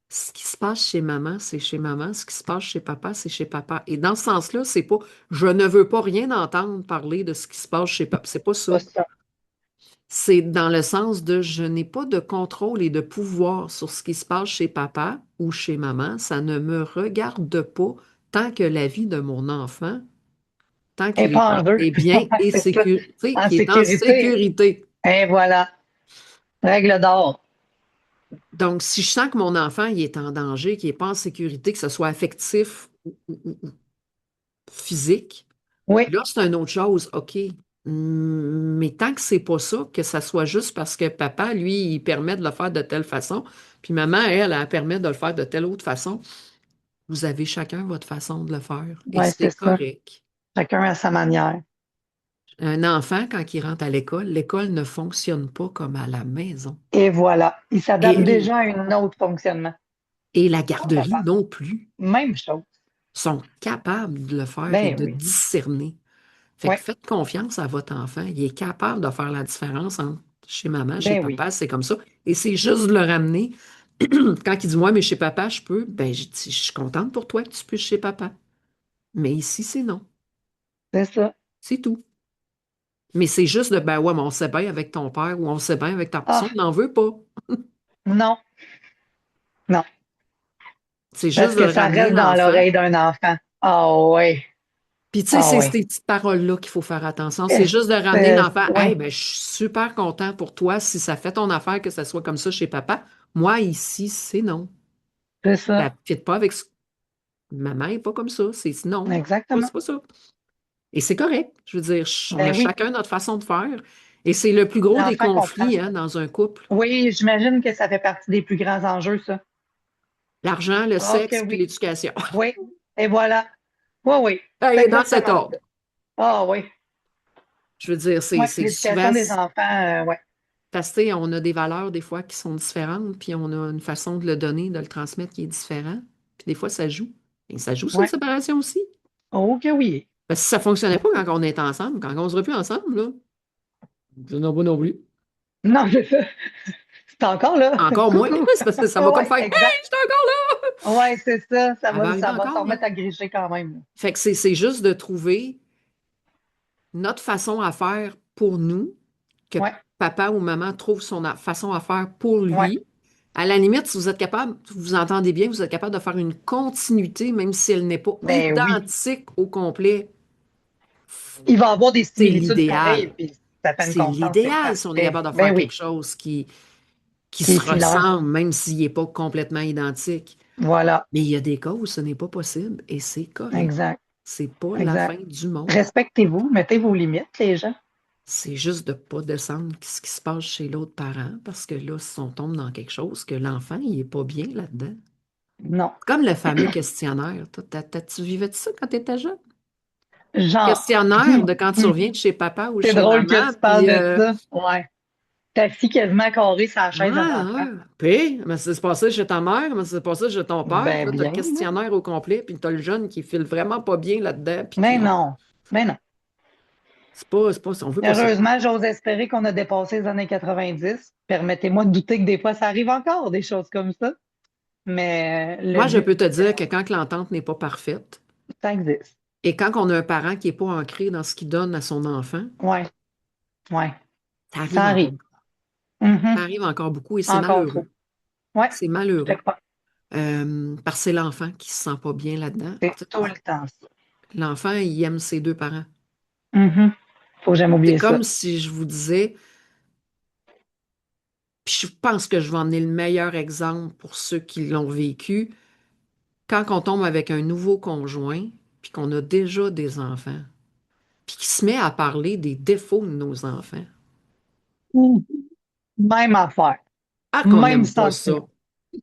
ce qui se passe chez maman, c'est chez maman, ce qui se passe chez papa, c'est chez papa. Et dans ce sens-là, c'est pas, je ne veux pas rien entendre parler de ce qui se passe chez papa. C'est pas Pas ça. ça. C'est dans le sens de je n'ai pas de contrôle et de pouvoir sur ce qui se passe chez papa ou chez maman. Ça ne me regarde pas tant que la vie de mon enfant tant Et qu'il pas en jeu. est bien Ouais, et c'est ça. sécurisé, En qu'il est en sécurité. sécurité. Et voilà. Règle d'or. Donc, si je sens que mon enfant il est en danger, qu'il n'est pas en sécurité, que ce soit affectif ou physique, Oui, là, c'est une autre chose, OK. Mais tant que c'est pas ça, que ça soit juste parce que papa, lui, il permet de le faire de telle façon, puis maman, elle permet de le faire de telle autre façon, vous avez chacun votre façon de le faire. Et ouais, c'est c'est ça. correct. Chacun à sa manière. Un enfant, quand il rentre à l'école ne fonctionne pas comme à la maison. Et voilà. Il s'adapte Et, déjà à un autre fonctionnement. et la Ils sont garderie capables. non plus Même chose. sont capables de le faire et Ben de oui. discerner. Fait que Ouais. faites confiance à votre enfant. Il est capable de faire la différence entre chez maman, chez Ben oui. papa, c'est comme ça. Et c'est juste de le ramener. Quand il dit, ouais, mais chez papa, je peux, ben, je suis contente pour toi que tu puisses chez papa. Mais ici, c'est non. C'est ça. C'est tout. Mais c'est juste de, ben ouais, mais on sait bien avec ton père ou on sait bien avec ta personne, Ah, on n'en veut pas. non, non. C'est Parce juste de que le ça ramener reste dans l'enfant. l'oreille d'un enfant. Ah ouais. Puis tu sais, Ah c'est ouais. ces petites paroles-là qu'il faut faire attention. C'est juste de ramener l'enfant. Hey, Ouais. ben, je suis super content pour toi si ça fait ton affaire que ça soit comme ça chez papa. Moi, ici, c'est non. C'est ça. Ça ne fit pas avec ce... Maman n'est pas comme ça. C'est non. Exactement. C'est pas ça. Et c'est correct. Je veux dire, on a Ben oui. chacun notre façon de faire. Et c'est le plus gros des L'enfant comprend. conflits hein, dans un couple. Oui, j'imagine que ça fait partie des plus grands enjeux, ça. L'argent, le Ah que sexe, puis oui. l'éducation. Oui. Et voilà. Oui, oui. C'est Et dans cet exactement ça. ordre. Ah oui. Je veux dire, Oui, c'est l'éducation souvent des enfants, ouais. parce que, tu sais, on a des valeurs des fois qui sont différentes, puis on a une façon de le donner, de le transmettre qui est différent. Puis des fois, ça joue. Et ça joue sur une Ouais. séparation aussi. Oh que oui. Parce que si ça ne fonctionnait pas Oui. quand on est ensemble, quand on ne sera plus ensemble, là, je n'en pas non plus. Non, c'est ça. C'est encore là. Encore moins. Coucou. C'est parce que ça va comme Ouais, faire Hey, exact. je suis encore là! Ouais, c'est ça. Ça va arriver Ça va s'en encore, là. remettre à griger quand même. Fait que c'est juste de trouver notre façon à faire pour nous, que Ouais, papa ou maman trouve son façon à faire pour ouais. lui. À la limite, si vous êtes capable, vous entendez bien, vous êtes capable de faire une continuité, même si elle n'est pas Ben oui. identique au complet. Il va y avoir des C'est similitudes pareilles, l'idéal. puis ça fait une C'est constance, c'est l'idéal si on est parfait. capable de Ben faire oui. quelque chose qui Qui se est similaire. ressemble, même s'il n'est pas complètement identique. Voilà. Mais il y a des cas où ce n'est pas possible et c'est correct. Exact. C'est pas la fin Exact. du monde. Respectez-vous, mettez vos limites, les gens. C'est juste de ne pas descendre ce qui se passe chez l'autre parent parce que là, si on tombe dans quelque chose, que l'enfant, il n'est pas bien là-dedans. Non. Comme le fameux questionnaire. Toi, tu vivais de ça quand tu étais jeune? Genre. Questionnaire de quand tu reviens de chez papa ou C'est chez drôle que maman, tu parles puis de ça. Ouais. T'as assis quasiment carré sur la ouais, chaise de l'enfant. ouais. Puis, mais c'est passé chez ta mère, mais c'est passé chez ton père, puis Ben là, tu as le bien, là. questionnaire au complet, puis tu as le jeune qui file vraiment pas bien là-dedans, puis Mais qui. non. Mais non. On veut pas ça. Heureusement, j'ose espérer qu'on a dépassé les années 90. Permettez-moi de douter que des fois, ça arrive encore, des choses comme ça. Mais le Moi, je but, peux te dire que quand l'entente n'est pas parfaite, ça existe. et quand on a un parent qui n'est pas ancré dans ce qu'il donne à son enfant, Ouais, ouais. ça Ça arrive encore. arrive. Mhm. Ça arrive encore beaucoup et c'est Encore malheureux. trop. Ouais, C'est je te malheureux. crois. Parce que c'est l'enfant qui se sent pas bien là-dedans. C'est tout le temps ça. L'enfant, il aime ses deux parents. Mhm. Faut que jamais C'est oublier comme ça. si je vous disais, puis je pense que je vais emmener le meilleur exemple pour ceux qui l'ont vécu. Quand on tombe avec un nouveau conjoint, puis qu'on a déjà des enfants, puis qu'il se met à parler des défauts de nos enfants. Mhm. Même affaire. Ah, qu'on Même n'aime pas ça. sentiment.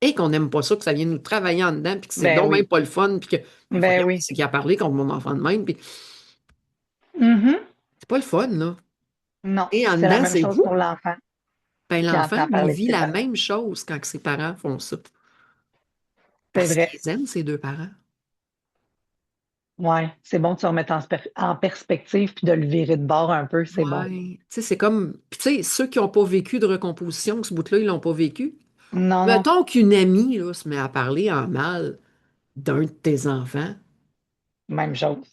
Et qu'on n'aime pas ça, que ça vient nous travailler en dedans, puis que c'est Ben donc même oui. pas le fun, puis que, ben Ben voyons, oui. c'est qui a parlé contre mon enfant de même, puis Mhm. c'est pas le fun, là. Non. Et en C'est la dedans, même c'est chose vous. pour l'enfant Ben, qui l'enfant, entend lui, parler de vit ses la parents. même chose quand ses parents font ça. C'est Parce vrai. qu'ils aiment ses deux parents. Ouais. C'est bon de se remettre en perspective puis de le virer de bord un peu. C'est bon. Ouais. Tu sais, c'est comme. Puis, tu sais, ceux qui n'ont pas vécu de recomposition, ce bout-là, ils l'ont pas vécu. Non, non. Mettons qu'une amie, là, se met à parler en mal d'un de tes enfants. Même chose.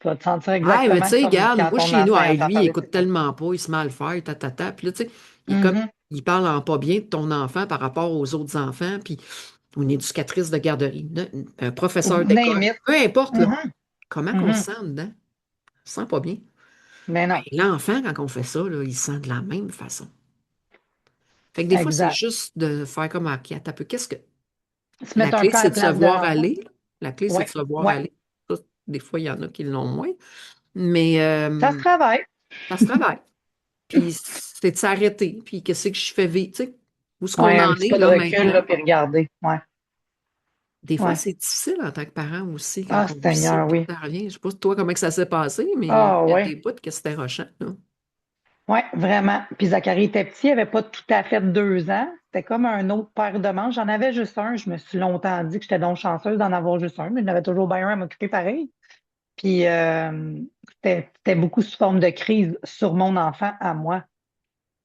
Tu vas te sentir Ah, mais tu exactement sais, comme regarde, quand moi, ton chez nous, enfant hey, entend lui, il parler de ses écoute parents. tellement pas, il se met à le faire, ta. Puis là, tu sais, Mhm. il parle en pas bien de ton enfant par rapport aux autres enfants, puis une éducatrice de garderie, un professeur d'école, Name it. peu importe, là. Mhm. Comment qu'on se Mhm. sent dedans? On se sent pas bien. Mais non. Ben, l'enfant, quand on fait ça, là, il se sent de la même façon. Fait que des fois, c'est Exact. juste de faire comme, OK, attends un peu, qu'est-ce que... Se La mettre un clé, peu à c'est la de se place de voir l'enfant. aller, là. La clé, c'est de Ouais, se voir ouais. aller. Ça, des fois, il y en a qui l'ont moins. Mais Ça se travaille. ça se travaille. Puis c'est de s'arrêter. Puis qu'est-ce que je fais vite, tu sais? Où est-ce qu'on Ouais, un en petit est pas de là recul, maintenant? là, puis regarder. Ouais, Des fois, ouais. c'est difficile en tant que parent aussi, quand Ah, on vit ça, Seigneur, puis oui. que ça revient. Je sais pas toi comment que ça s'est passé, mais Ah, il y a ouais. des bouts que c'était rochant, là. Ouais, vraiment. Puis Zachary était petit, il avait pas tout à fait 2 ans. C'était comme un autre paire de manches. J'en avais juste un. Je me suis longtemps dit que j'étais donc chanceuse d'en avoir juste un, mais j'en avais toujours bien un à m'occuper pareil. Puis c'était beaucoup sous forme de crise sur mon enfant à moi.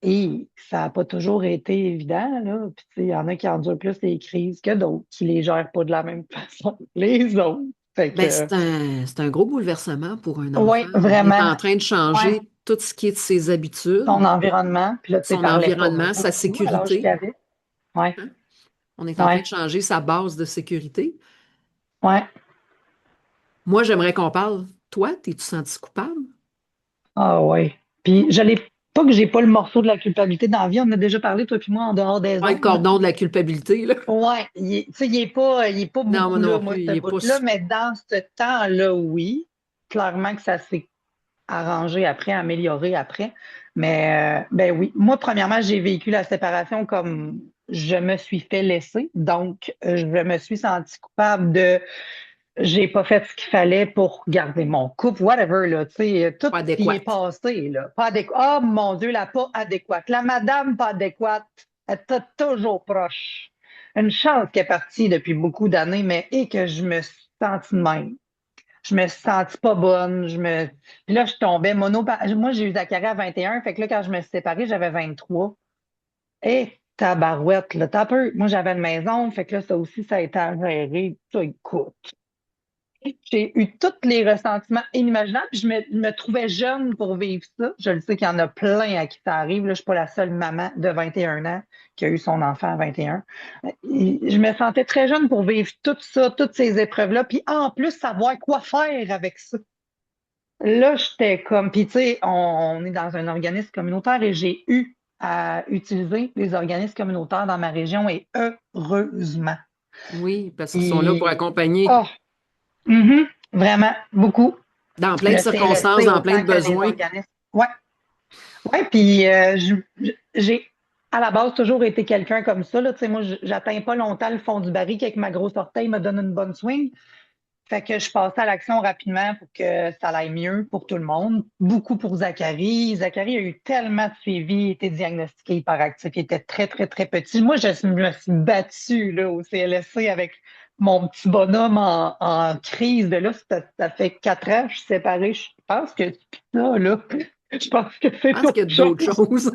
Et ça n'a pas toujours été évident, là. Puis tu sais, il y en a qui endurent plus les crises que d'autres, qui les gèrent pas de la même façon que les autres. Fait Ben, que, c'est un gros bouleversement pour un enfant. oui, Il est vraiment. en train de Ouais. changer tout ce qui est de ses Son habitudes, environnement. Puis là, tu sais, il son parlait pas environnement, sa beaucoup à l'âge qu'il sécurité, avait. Ouais, hein. On est en train ouais, de changer sa base de sécurité. ouais. Moi, j'aimerais qu'on parle. Toi, t'es-tu senti coupable? Ah ouais. Puis je l'ai pas que j'ai pas le morceau de la culpabilité dans la vie. On en a déjà parlé, toi puis moi, en dehors des Pas le ondes, là. cordon de la culpabilité, là. Ouais, tu sais, il est pas Non, moi beaucoup là, non moi, plus. Il ce est pas. bout-là, mais dans ce temps-là, oui. Clairement que ça s'est arrangé après, amélioré après. Mais ben oui, moi, premièrement, j'ai vécu la séparation comme je me suis fait laisser. Donc, je me suis sentie coupable de j'ai pas fait ce qu'il fallait pour garder mon couple, whatever, là, tu sais, tout Pas ce qui est adéquate. passé, là. Pas adéquat. Oh mon Dieu, la pas adéquate. La madame pas adéquate, elle était toujours proche. Une chance qu'elle est partie depuis beaucoup d'années, mais et que je me suis sentie de même. Je me suis sentie pas bonne. Puis là, je tombais mono. Moi, j'ai eu Zachary à 21. Fait que là, quand je me suis séparée, j'avais 23. Et tabarouette, là, t'as peu. Moi, j'avais une maison. Fait que là, ça aussi, ça a été à gérer. Ça, écoute. J'ai eu tous les ressentiments inimaginables. Puis je me trouvais jeune pour vivre ça. Je le sais qu'il y en a plein à qui ça arrive. Là, je ne suis pas la seule maman de 21 ans qui a eu son enfant à 21. Je me sentais très jeune pour vivre tout ça, toutes ces épreuves-là. Puis en plus, savoir quoi faire avec ça. Là, j'étais comme, puis tu sais, on est dans un organisme communautaire et j'ai eu à utiliser les organismes communautaires dans ma région et heureusement. Oui, parce qu'ils sont là pour Et, accompagner oh, mhm, vraiment, beaucoup. dans plein de Le circonstances, CLSC dans plein autant de que les besoins. organismes. Ouais, ouais, puis j'ai à la base toujours été quelqu'un comme ça. Là. Tu sais, moi, j'atteins pas longtemps le fond du baril qu'avec ma grosse orteille me donne une bonne swing. Fait que je passais à l'action rapidement pour que ça aille mieux pour tout le monde. Beaucoup pour Zachary. Zachary a eu tellement de suivi, il était diagnostiqué hyperactif, il était très, très, très petit. Moi, je me suis battue là, au CLSC avec mon petit bonhomme en crise. De là, ça fait 4 ans que je suis séparée. Je pense que c'est ça, là. Je pense que Je c'est pense qu'il y autre a d'autres chose. choses.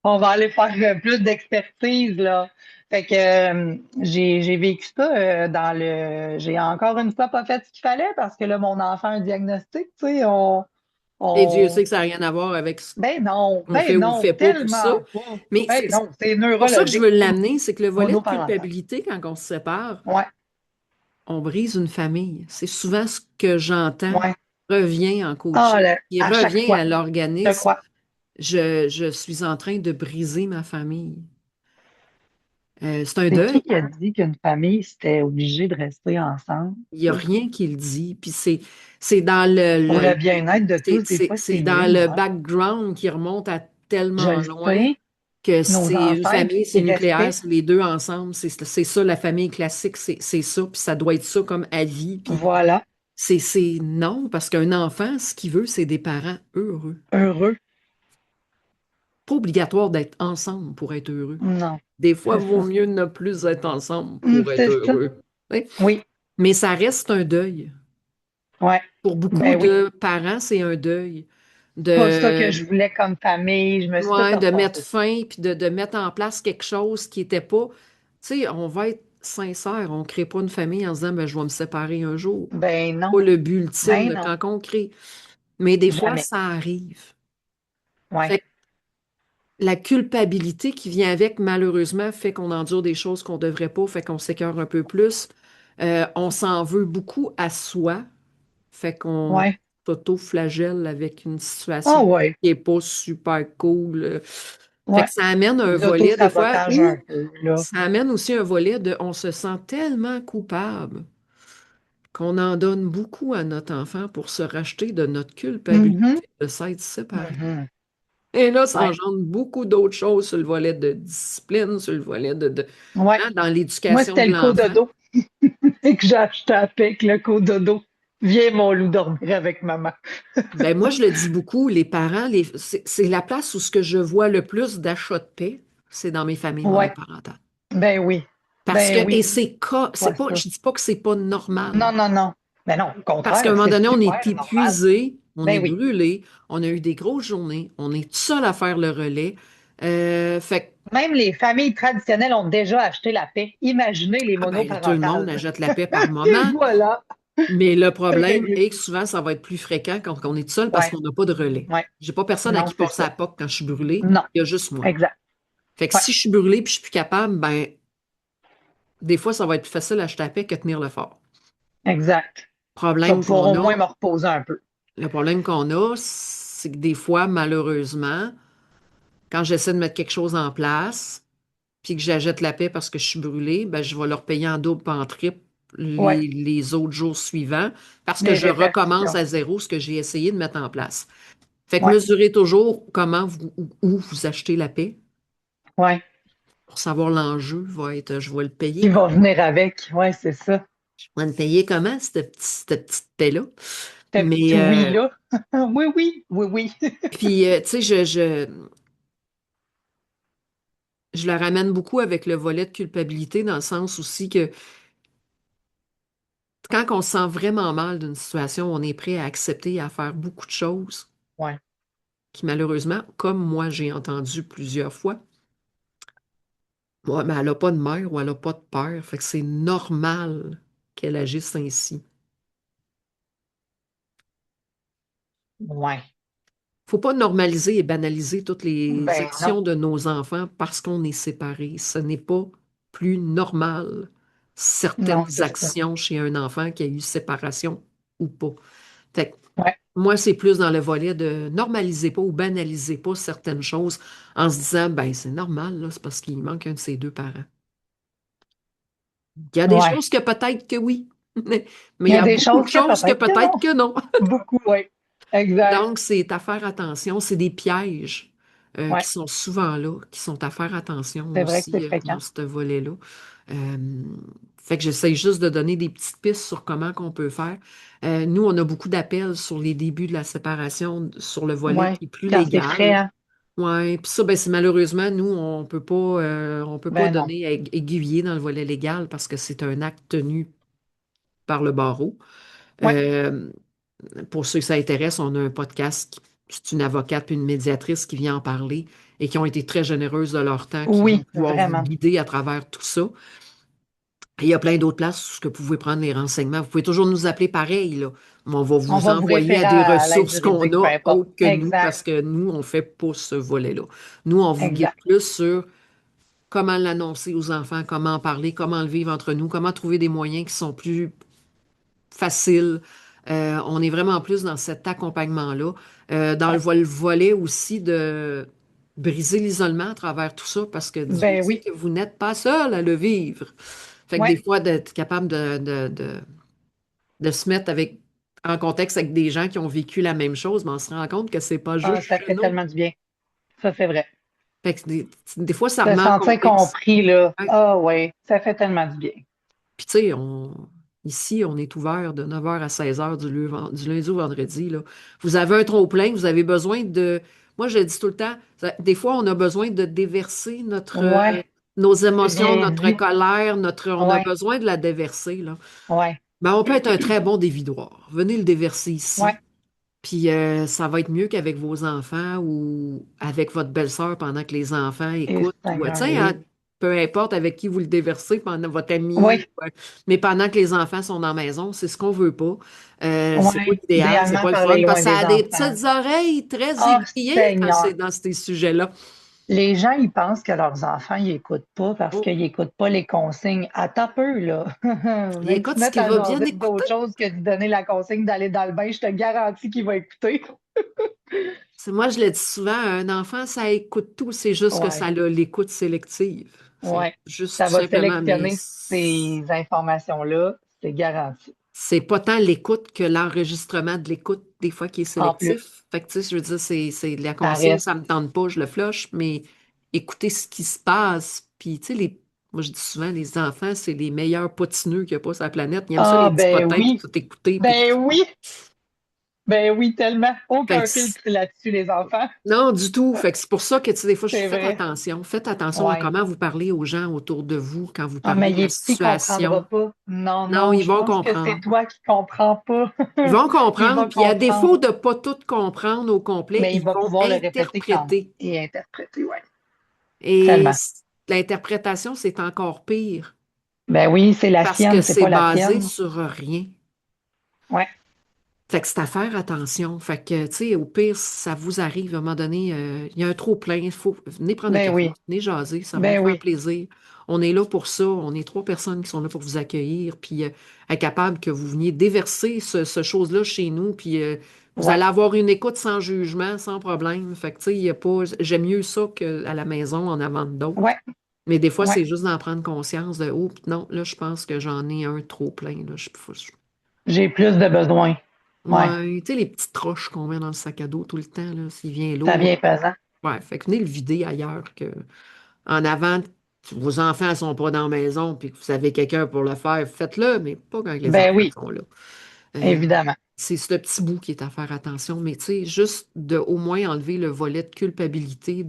On va aller faire plus d'expertise, là. Fait que j'ai vécu ça dans le. J'ai encore une fois pas fait ce qu'il fallait parce que là, mon enfant a un diagnostic, tu sais, Et Dieu sait on... que ça n'a rien à voir avec ce qu'on fait Ben ou non, fait pas pour ça. tellement pas. Mais Ben non, c'est c'est pour ça que je neurologique, veux c'est l'amener, c'est que le volet de monoparental. culpabilité, quand on se sépare, Ouais, on brise une famille. C'est souvent ce que j'entends ouais. revient en Ah, coaching. Il à chaque revient à fois, je l'organisme. crois. Je suis en train de briser ma famille. C'est un C'est deuil. qui a dit qu'une famille, c'était obligé de rester ensemble? Il n'y a Ça? rien qui le dit. Puis c'est dans Pour le bien-être de tous, des fois, c'est c'est dans mieux de le même. background qui remonte à Je tellement le loin sais, que nos c'est une ancêtres famille, qui c'est nucléaire, restaient. c'est les deux ensemble. C'est ça, la famille classique, c'est ça. Puis ça doit être ça comme à vie. Puis Voilà, c'est non, parce qu'un enfant, ce qu'il veut, c'est des parents heureux. heureux. Pas obligatoire d'être ensemble pour être heureux. Non, Des fois, c'est vaut ça. mieux ne plus être ensemble pour être C'est ça. heureux. Hein? Oui, Mais ça reste un deuil. ouais. Pour beaucoup Ben oui. de parents, c'est un deuil Pas ça que de, je voulais comme famille. Je me suis tout ouais, de mettre repassé. fin puis de mettre en place quelque chose qui n'était pas. Tu sais, on va être sincère, on ne crée pas une famille en se disant ben, je vais me séparer un jour. Ben non, Pas le but ultime ben de non, quand on crée. Mais des fois, jamais. ça arrive. Ouais, Fait que la culpabilité qui vient avec, malheureusement, fait qu'on endure des choses qu'on ne devrait pas, fait qu'on s'écœure un peu plus. On s'en veut beaucoup à soi. Fait qu'on ouais. s'auto-flagelle avec une Ah situation ouais. qui n'est pas super cool. Fait Ouais. que ça amène un volet, des fois, L'auto-sabotage un où peu, là. ça amène aussi un volet de on se sent tellement coupable qu'on en donne beaucoup à notre enfant pour se racheter de notre Mhm, culpabilité de s'être séparés. mhm. Et là, ça Ouais, engendre beaucoup d'autres choses sur le volet de discipline, sur le volet ouais. hein, dans Moi, l'éducation c'était de le l'enfant. cododo et que j'ai acheté avec le cododo. Viens, mon loup, dormir avec maman. Ben moi, je le dis beaucoup, les parents, c'est la place où ce que je vois le plus d'achat de paix, c'est dans mes familles Ouais, monoparentales. ben oui. Parce que, Ben et oui, je c'est vois pas, ça. je dis pas que c'est pas normal. Non, non, non. Ben non, au Parce qu'à un contraire, moment c'est donné, on est super normal. épuisé, on est Ben oui. brûlé, on a eu des grosses journées, on est tout seul à faire le relais. Fait que, Même les familles traditionnelles ont déjà acheté la paix. Imaginez les ah ben, là, tout le monde monoparentales. achète la paix par moment, Voilà, mais le c'est problème réglé. est que souvent, ça va être plus fréquent quand on est tout seul parce Ouais, qu'on n'a pas de relais. ouais. J'ai pas personne à Non, qui c'est passer à ça. la POC quand je suis brûlée, Non, il y a juste moi. exact. Fait que Ouais, si je suis brûlée puis je suis plus capable, ben, des fois, ça va être plus facile à acheter la paix que tenir le fort. exact. Je vais Problème pouvoir qu'on au moins a, me reposer un peu. le problème qu'on a, c'est que des fois, malheureusement, quand j'essaie de mettre quelque chose en place, puis que j'achète la paix parce que je suis brûlée, ben, je vais leur payer en double, pas en triple Ouais, les autres jours suivants parce que les je recommence répercussions. à zéro ce que j'ai essayé de mettre en place. Fait que Ouais, mesurez toujours comment où vous achetez la paix ouais. pour savoir l'enjeu va être, je vais le payer Qui va comment? venir avec. Ouais, c'est ça. Je vais le payer comment, cette petite paix-là? Ce petit Mais, oui-là. Oui, oui, oui, oui. puis, tu sais, je le ramène beaucoup avec le volet de culpabilité dans le sens aussi que quand on se sent vraiment mal d'une situation, on est prêt à accepter et à faire beaucoup de choses Ouais, qui, malheureusement, comme moi, j'ai entendu plusieurs fois, ouais, mais elle n'a pas de mère ou elle n'a pas de père. Fait que c'est normal qu'elle agisse ainsi. ouais. Faut pas normaliser et banaliser toutes les Ben non, actions de nos enfants parce qu'on est séparés. Ce n'est pas plus normal non, certaines c'est ça. actions chez un enfant qui a eu séparation ou pas. Fait que Ouais, moi, c'est plus dans le volet de normaliser pas ou banaliser pas certaines choses en se disant, ben, c'est normal, là, c'est parce qu'il manque un de ses deux parents. Il y a des ouais. choses que peut-être que oui, mais Il il y y a a des beaucoup de choses que choses que peut-être que peut-être non. que non. Beaucoup, oui. Exact. Donc, c'est à faire attention. C'est des pièges qui Ouais, sont souvent là, qui sont à faire attention c'est vrai que c'est aussi fréquent. dans ce volet-là. Euh, fait que j'essaie juste de donner des petites pistes sur comment qu'on peut faire. Nous, on a beaucoup d'appels sur les débuts de la séparation, sur le volet Ouais, qui est plus quand c'est frais, légal. hein? Ouais, puis ça, ben, c'est malheureusement, nous, on peut pas Ben non. donner à aiguiller dans le volet légal parce que c'est un acte tenu par le barreau. Ouais, Euh, pour ceux que ça intéresse, on a un podcast, c'est une avocate puis une médiatrice qui vient en parler et qui ont été très généreuses de leur temps, qui vont oui, pouvoir vous vraiment. guider à travers tout ça. Et il y a plein d'autres places où ce que vous pouvez prendre les renseignements. Vous pouvez toujours nous appeler pareil, là. Mais on va On vous va vous envoyer à référer des à l'aide ressources qu'on juridique, peu a importe. autres que nous, Exact, parce que nous, on fait pas ce volet-là. Nous, on vous guide exact. plus sur comment l'annoncer aux enfants, comment en parler, comment le vivre entre nous, comment trouver des moyens qui sont plus facile. On est vraiment plus dans cet accompagnement-là. Dans Ouais. le volet aussi de briser l'isolement à travers tout ça, parce que Dieu Ben sait oui. que vous n'êtes pas seul à le vivre. Fait que des Ouais. fois, d'être capable de se mettre en contexte avec des gens qui ont vécu la même chose, mais on se rend compte que c'est pas Ah, juste ça chez fait nous. tellement du bien. Ça, c'est vrai. Fait que des fois, ça Se remet en sentir contexte. compris, là. Ouais. Ah, ouais. Ça fait tellement du bien. Puis tu sais, ici, on est ouvert de 9 heures à 16 heures du lundi au vendredi, là. Vous avez un trop-plein, vous avez besoin de... Moi, je le dis tout le temps, des fois, on a besoin de déverser Ouais. nos C'est émotions, bien notre dit. colère, on a Ouais. besoin de la déverser, là. Ouais. Ben, on peut être un très bon dévidoir. Venez le déverser Ouais. ici. Puis ça va être mieux qu'avec vos enfants ou avec votre belle-sœur pendant que les enfants Et écoutent ou, tu Seigneur, sais, hein, oui. peu importe avec qui vous le déversez pendant votre ami, Oui. mais pendant que les enfants sont dans la maison, c'est ce qu'on veut pas. C'est pas Ouais. l'idéal, c'est Idéalement, pas le parler fun parce loin que ça des a des enfants. petites oreilles très Ah, aiguillées quand c'est Seigneur. dans ces sujets-là. Les gens, ils pensent que leurs enfants, ils écoutent pas parce Oh, qu'ils écoutent pas les consignes. Attends peu, là. il Même écoute tu ce mets qu'il à va jaser bien écouter. d'autres choses que de donner la consigne d'aller dans le bain, je te garantis qu'il va écouter. Moi, je le dis souvent, un enfant, ça écoute tout, c'est juste que ça Ouais, a l'écoute sélective. C'est ouais. juste Ça tout va simplement, mais sélectionner ces informations-là, c'est garanti. c'est pas tant l'écoute que l'enregistrement de l'écoute, des fois, qui est En plus, sélectif. Fait que, tu sais, je veux dire, c'est de la ça consigne, reste. ça me tente pas, je le flush, mais écouter ce qui se passe. Puis, tu sais, moi, je dis souvent, les enfants, c'est les meilleurs potineux qu'il y a pas sur la planète. Ils aiment ça, les Ah, petits ben potins, puis oui. tout écouter, puis tout. Ben oui. Ben oui, tellement. Fait Aucun que filtre là-dessus, les enfants. non, du tout. Fait que c'est pour ça que, tu sais, des fois, je C'est faites vrai. attention. Faites attention à Ouais. comment vous parlez aux gens autour de vous quand vous Ah, parlez mais de il la est petit, il comprendra situation. pas. Non, Non, non, ils je vont pense que c'est comprendre. toi qui comprends pas. Ils vont Il comprendre, va puis à comprendre, défaut de pas tout comprendre au complet, mais il ils va vont pouvoir le répéter quand même interpréter. et interpréter, ouais. Et Tellement. l'interprétation, c'est encore pire Ben oui, c'est la parce sienne, que c'est c'est pas la basé tienne. sur rien. Ouais, Fait que c'est à faire attention. Fait que, tu sais, au pire, si ça vous arrive, à un moment donné, il y a un trop-plein, il faut venez prendre un ben café, oui, venez jaser, ça va nous ben faire oui. plaisir. On est là pour ça. On est trois personnes qui sont là pour vous accueillir, puis être capable que vous veniez déverser ce chose-là chez nous, puis vous Ouais, allez avoir une écoute sans jugement, sans problème. Fait que, tu sais, il y a pas, j'aime mieux ça qu'à la maison en avant d'autres. ouais, Mais des fois, ouais. c'est juste d'en prendre conscience de, oh, non, là, je pense que j'en ai un trop plein, là. J'ai plus de besoins. Ouais, Ouais, tu sais, les petites roches qu'on met dans le sac à dos tout le temps, là, s'il vient ça lourd. vient pesant. Ouais, fait que venez le vider ailleurs que en avant, vos enfants ne sont pas dans la maison puis que vous avez quelqu'un pour le faire, faites-le, mais pas quand les Ben enfants oui, sont là. Euh, évidemment. c'est ce petit bout qui est à faire attention, mais tu sais, juste de au moins enlever le volet de culpabilité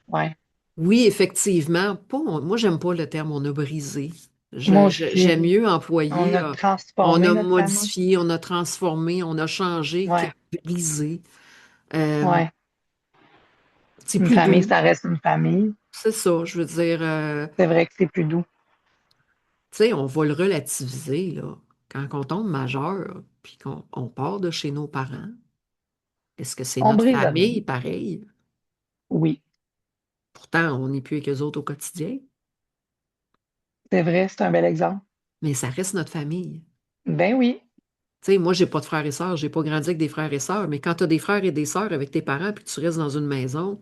Ouais. oui, effectivement, pas, moi, j'aime pas le terme on a brisé. Moi aussi. J'aime mieux On employer a on transformé a notre famille. modifié, on a transformé, on a changé que Ouais, brisé. Euh, ouais. c'est Une plus famille, doux, ça reste une famille. c'est ça, je veux dire, C'est vrai que c'est plus doux. tu sais, on va le relativiser, là. Quand on tombe majeur, puis qu'on part de chez nos parents, est-ce que c'est On notre brise rien. famille pareil? Oui, Pourtant, on n'est plus avec eux autres au quotidien, c'est vrai, c'est un bel exemple. mais ça reste notre famille. Ben oui, Tu sais, moi, j'ai pas de frères et sœurs, j'ai pas grandi avec des frères et sœurs, mais quand tu as des frères et des sœurs avec tes parents, puis que tu restes dans une maison,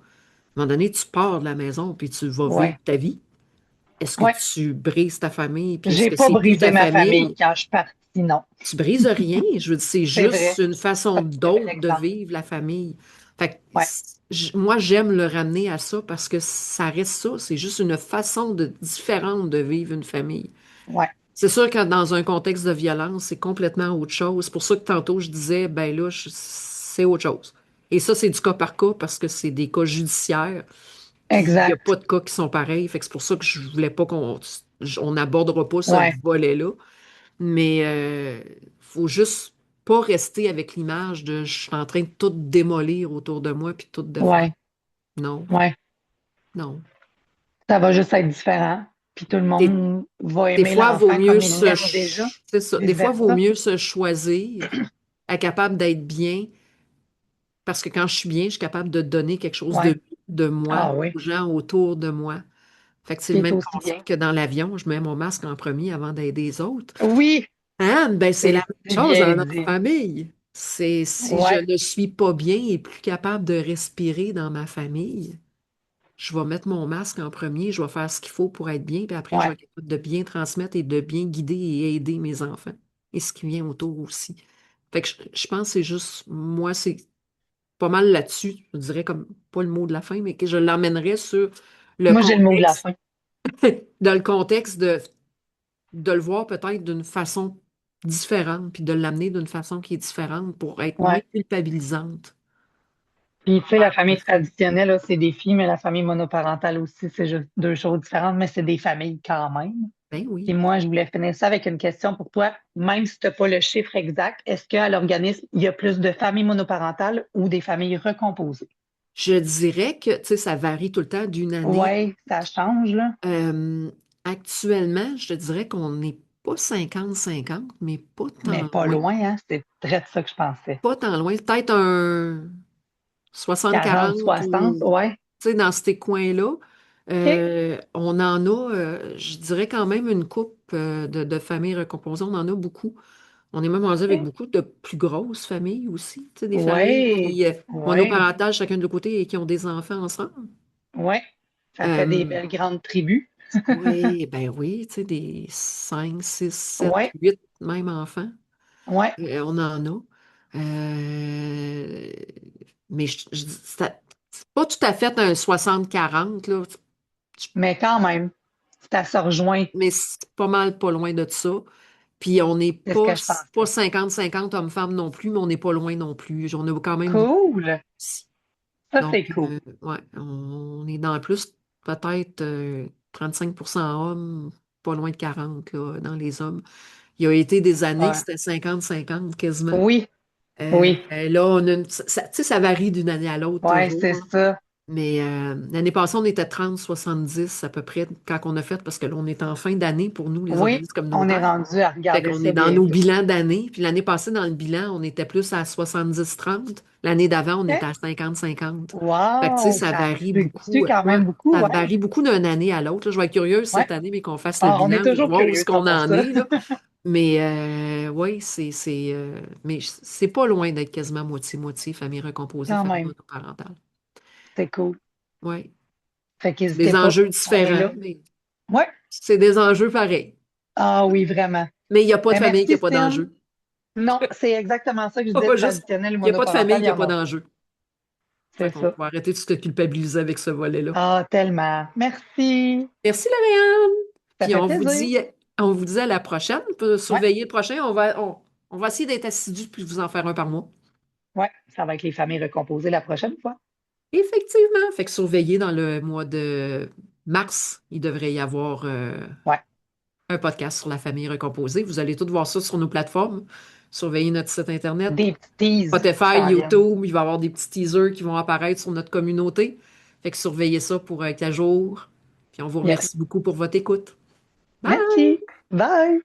à un moment donné, tu pars de la maison, puis tu vas vivre ouais, ta vie. Est-ce que ouais. tu brises ta famille, puis est-ce J'ai que pas c'est plus brisé ta ma famille famille? quand je suis partie, non. Tu brises rien. Je veux dire, c'est C'est juste vrai. une façon C'est un bel d'autre de exemple. vivre la famille. Fait que Ouais, moi, j'aime le ramener à ça parce que ça reste ça. C'est juste une façon différente de vivre une famille. ouais, C'est sûr que dans un contexte de violence, c'est complètement autre chose. C'est pour ça que tantôt, je disais, ben là, c'est autre chose. Et ça, c'est du cas par cas parce que c'est des cas judiciaires. Puis il n'y a exact. pas de cas qui sont pareils. Fait que c'est pour ça que je voulais pas on n'abordera pas ce Ouais, volet-là. Mais faut juste pas rester avec l'image de je suis en train de tout démolir autour de moi puis tout de faire. ouais, Non, ouais. non. Ça va juste être différent. Puis tout le Des, monde va des aimer fois, vaut l'enfant mieux comme il l'aime déjà, c'est ça. Des fois, vaut vice-versa. mieux se choisir, être capable d'être bien, parce que quand je suis bien, je suis capable de donner quelque chose Ouais. de moi Ah oui. aux gens autour de moi. Fait que c'est le Qui est même aussi bien. concept que dans l'avion, je mets mon masque en premier avant d'aider les autres. Oui, Hein? Ben, c'est la c'est même si chose bien dans notre dit. famille. C'est si je Ouais, ne suis pas bien et plus capable de respirer dans ma famille, je vais mettre mon masque en premier, je vais faire ce qu'il faut pour être bien, puis après, je ouais, vais être capable de bien transmettre et de bien guider et aider mes enfants et ce qui vient autour aussi. Fait que je pense que c'est juste, moi, c'est pas mal là-dessus, je dirais comme pas le mot de la fin, mais que je l'emmènerais sur le moi j'ai le mot de la contexte, fin. dans le contexte de le voir peut-être d'une façon différente, puis de l'amener d'une façon qui est différente pour être moins Ouais. culpabilisante. Puis tu sais, la famille traditionnelle, là, c'est des filles, mais la famille monoparentale aussi, c'est juste deux choses différentes, mais c'est des familles quand même. Ben Et oui. moi, je voulais finir ça avec une question pour toi. Même si tu n'as pas le chiffre exact, est-ce qu'à l'organisme, il y a plus de familles monoparentales ou des familles recomposées? Je dirais que, tu sais, ça varie tout le temps d'une année. Ouais, ça change, là, Euh, Actuellement, je te dirais qu'on n'est pas 50-50, mais pas mais tant pas loin. loin, hein? C'est très de ça que je pensais. Pas tant loin. Peut-être un 40, 60-40 60, ou, ouais. tu sais, dans ces coins-là. OK. On en a, je dirais quand même une couple de familles recomposées. On en a beaucoup. On est même rendu avec OK. beaucoup de plus grosses familles aussi, tu sais, des familles Ouais, qui, ouais, monoparentales chacun de leur côté et qui ont des enfants ensemble. ouais. Ça fait des Euh, belles grandes tribus. oui, ben oui, tu sais, des 5 6 7 Ouais, 8 même enfants. ouais. On en a. Euh, mais c'est pas tout à fait un 60-40 là, Mais quand même, ça se rejoint. mais c'est pas mal pas loin de ça. Puis on n'est C'est ce que je pas pensais. 50-50 hommes-femmes non plus, mais on n'est pas loin non plus. On a quand même beaucoup Cool. ici. Ça, Donc, c'est cool. ouais, on est dans plus, peut-être 35% hommes, pas loin de 40 là, dans les hommes. Il y a été des années que Ouais. c'était 50-50 quasiment. Oui, oui. Là, on a tu sais, ça varie d'une année à l'autre Ouais, toujours, c'est là. ça. Mais l'année passée, on était 30-70 à peu près quand on a fait, parce que là, on est en fin d'année pour nous, les Oui, organismes on est communautaires. rendu à Fait regarder qu'on est ça dans nos bientôt. bilans d'année. Puis l'année passée, dans le bilan, on était plus à 70-30. L'année d'avant, on était OK. à 50-50. Fait que, tu sais, Wow, ça ça varie fluctue beaucoup. quand Ouais, même beaucoup, ça ouais. varie beaucoup d'une année à l'autre, là. Je vais être curieuse Ouais. cette année, mais qu'on fasse le Ah, on est bilan, toujours voir où curieux est-ce de qu'on savoir en ça. est, là. Mais oui, mais c'est pas loin d'être quasiment moitié-moitié, famille recomposée, Quand famille même, monoparentale. c'est cool. Oui. Fait C'est des qu'hésitez pas, enjeux on est différents, là. mais Ouais. c'est des enjeux pareils. Ah oui, vraiment. Mais il n'y a pas de Ben, famille qui merci, n'a pas Cyn. d'enjeu. Non, c'est exactement ça que je On disais, va juste. traditionnel ou Il n'y a pas de famille monoparental, il qui y n'a en pas a pas. d'enjeu. Fait C'est qu'on ça. va arrêter de se culpabiliser avec ce volet-là. Ah, tellement. Merci. Merci, Lauriane. Ça Puis fait plaisir. on vous dit à la prochaine. Pour Ouais, surveiller le prochain, on va essayer d'être assidus puis vous en faire un par mois. ouais, ça va être les familles recomposées la prochaine fois. Effectivement. Fait que surveiller dans le mois de mars, il devrait y avoir Ouais, un podcast sur la famille recomposée. Vous allez tous voir ça sur nos plateformes. Surveillez notre site Internet, des petits teases qui Spotify, s'en viennent. YouTube. Il va y avoir des petits teasers qui vont apparaître sur notre communauté. Fait que surveillez ça pour être à jour. Puis on vous Yes. remercie beaucoup pour votre écoute. Bye! Merci. Bye.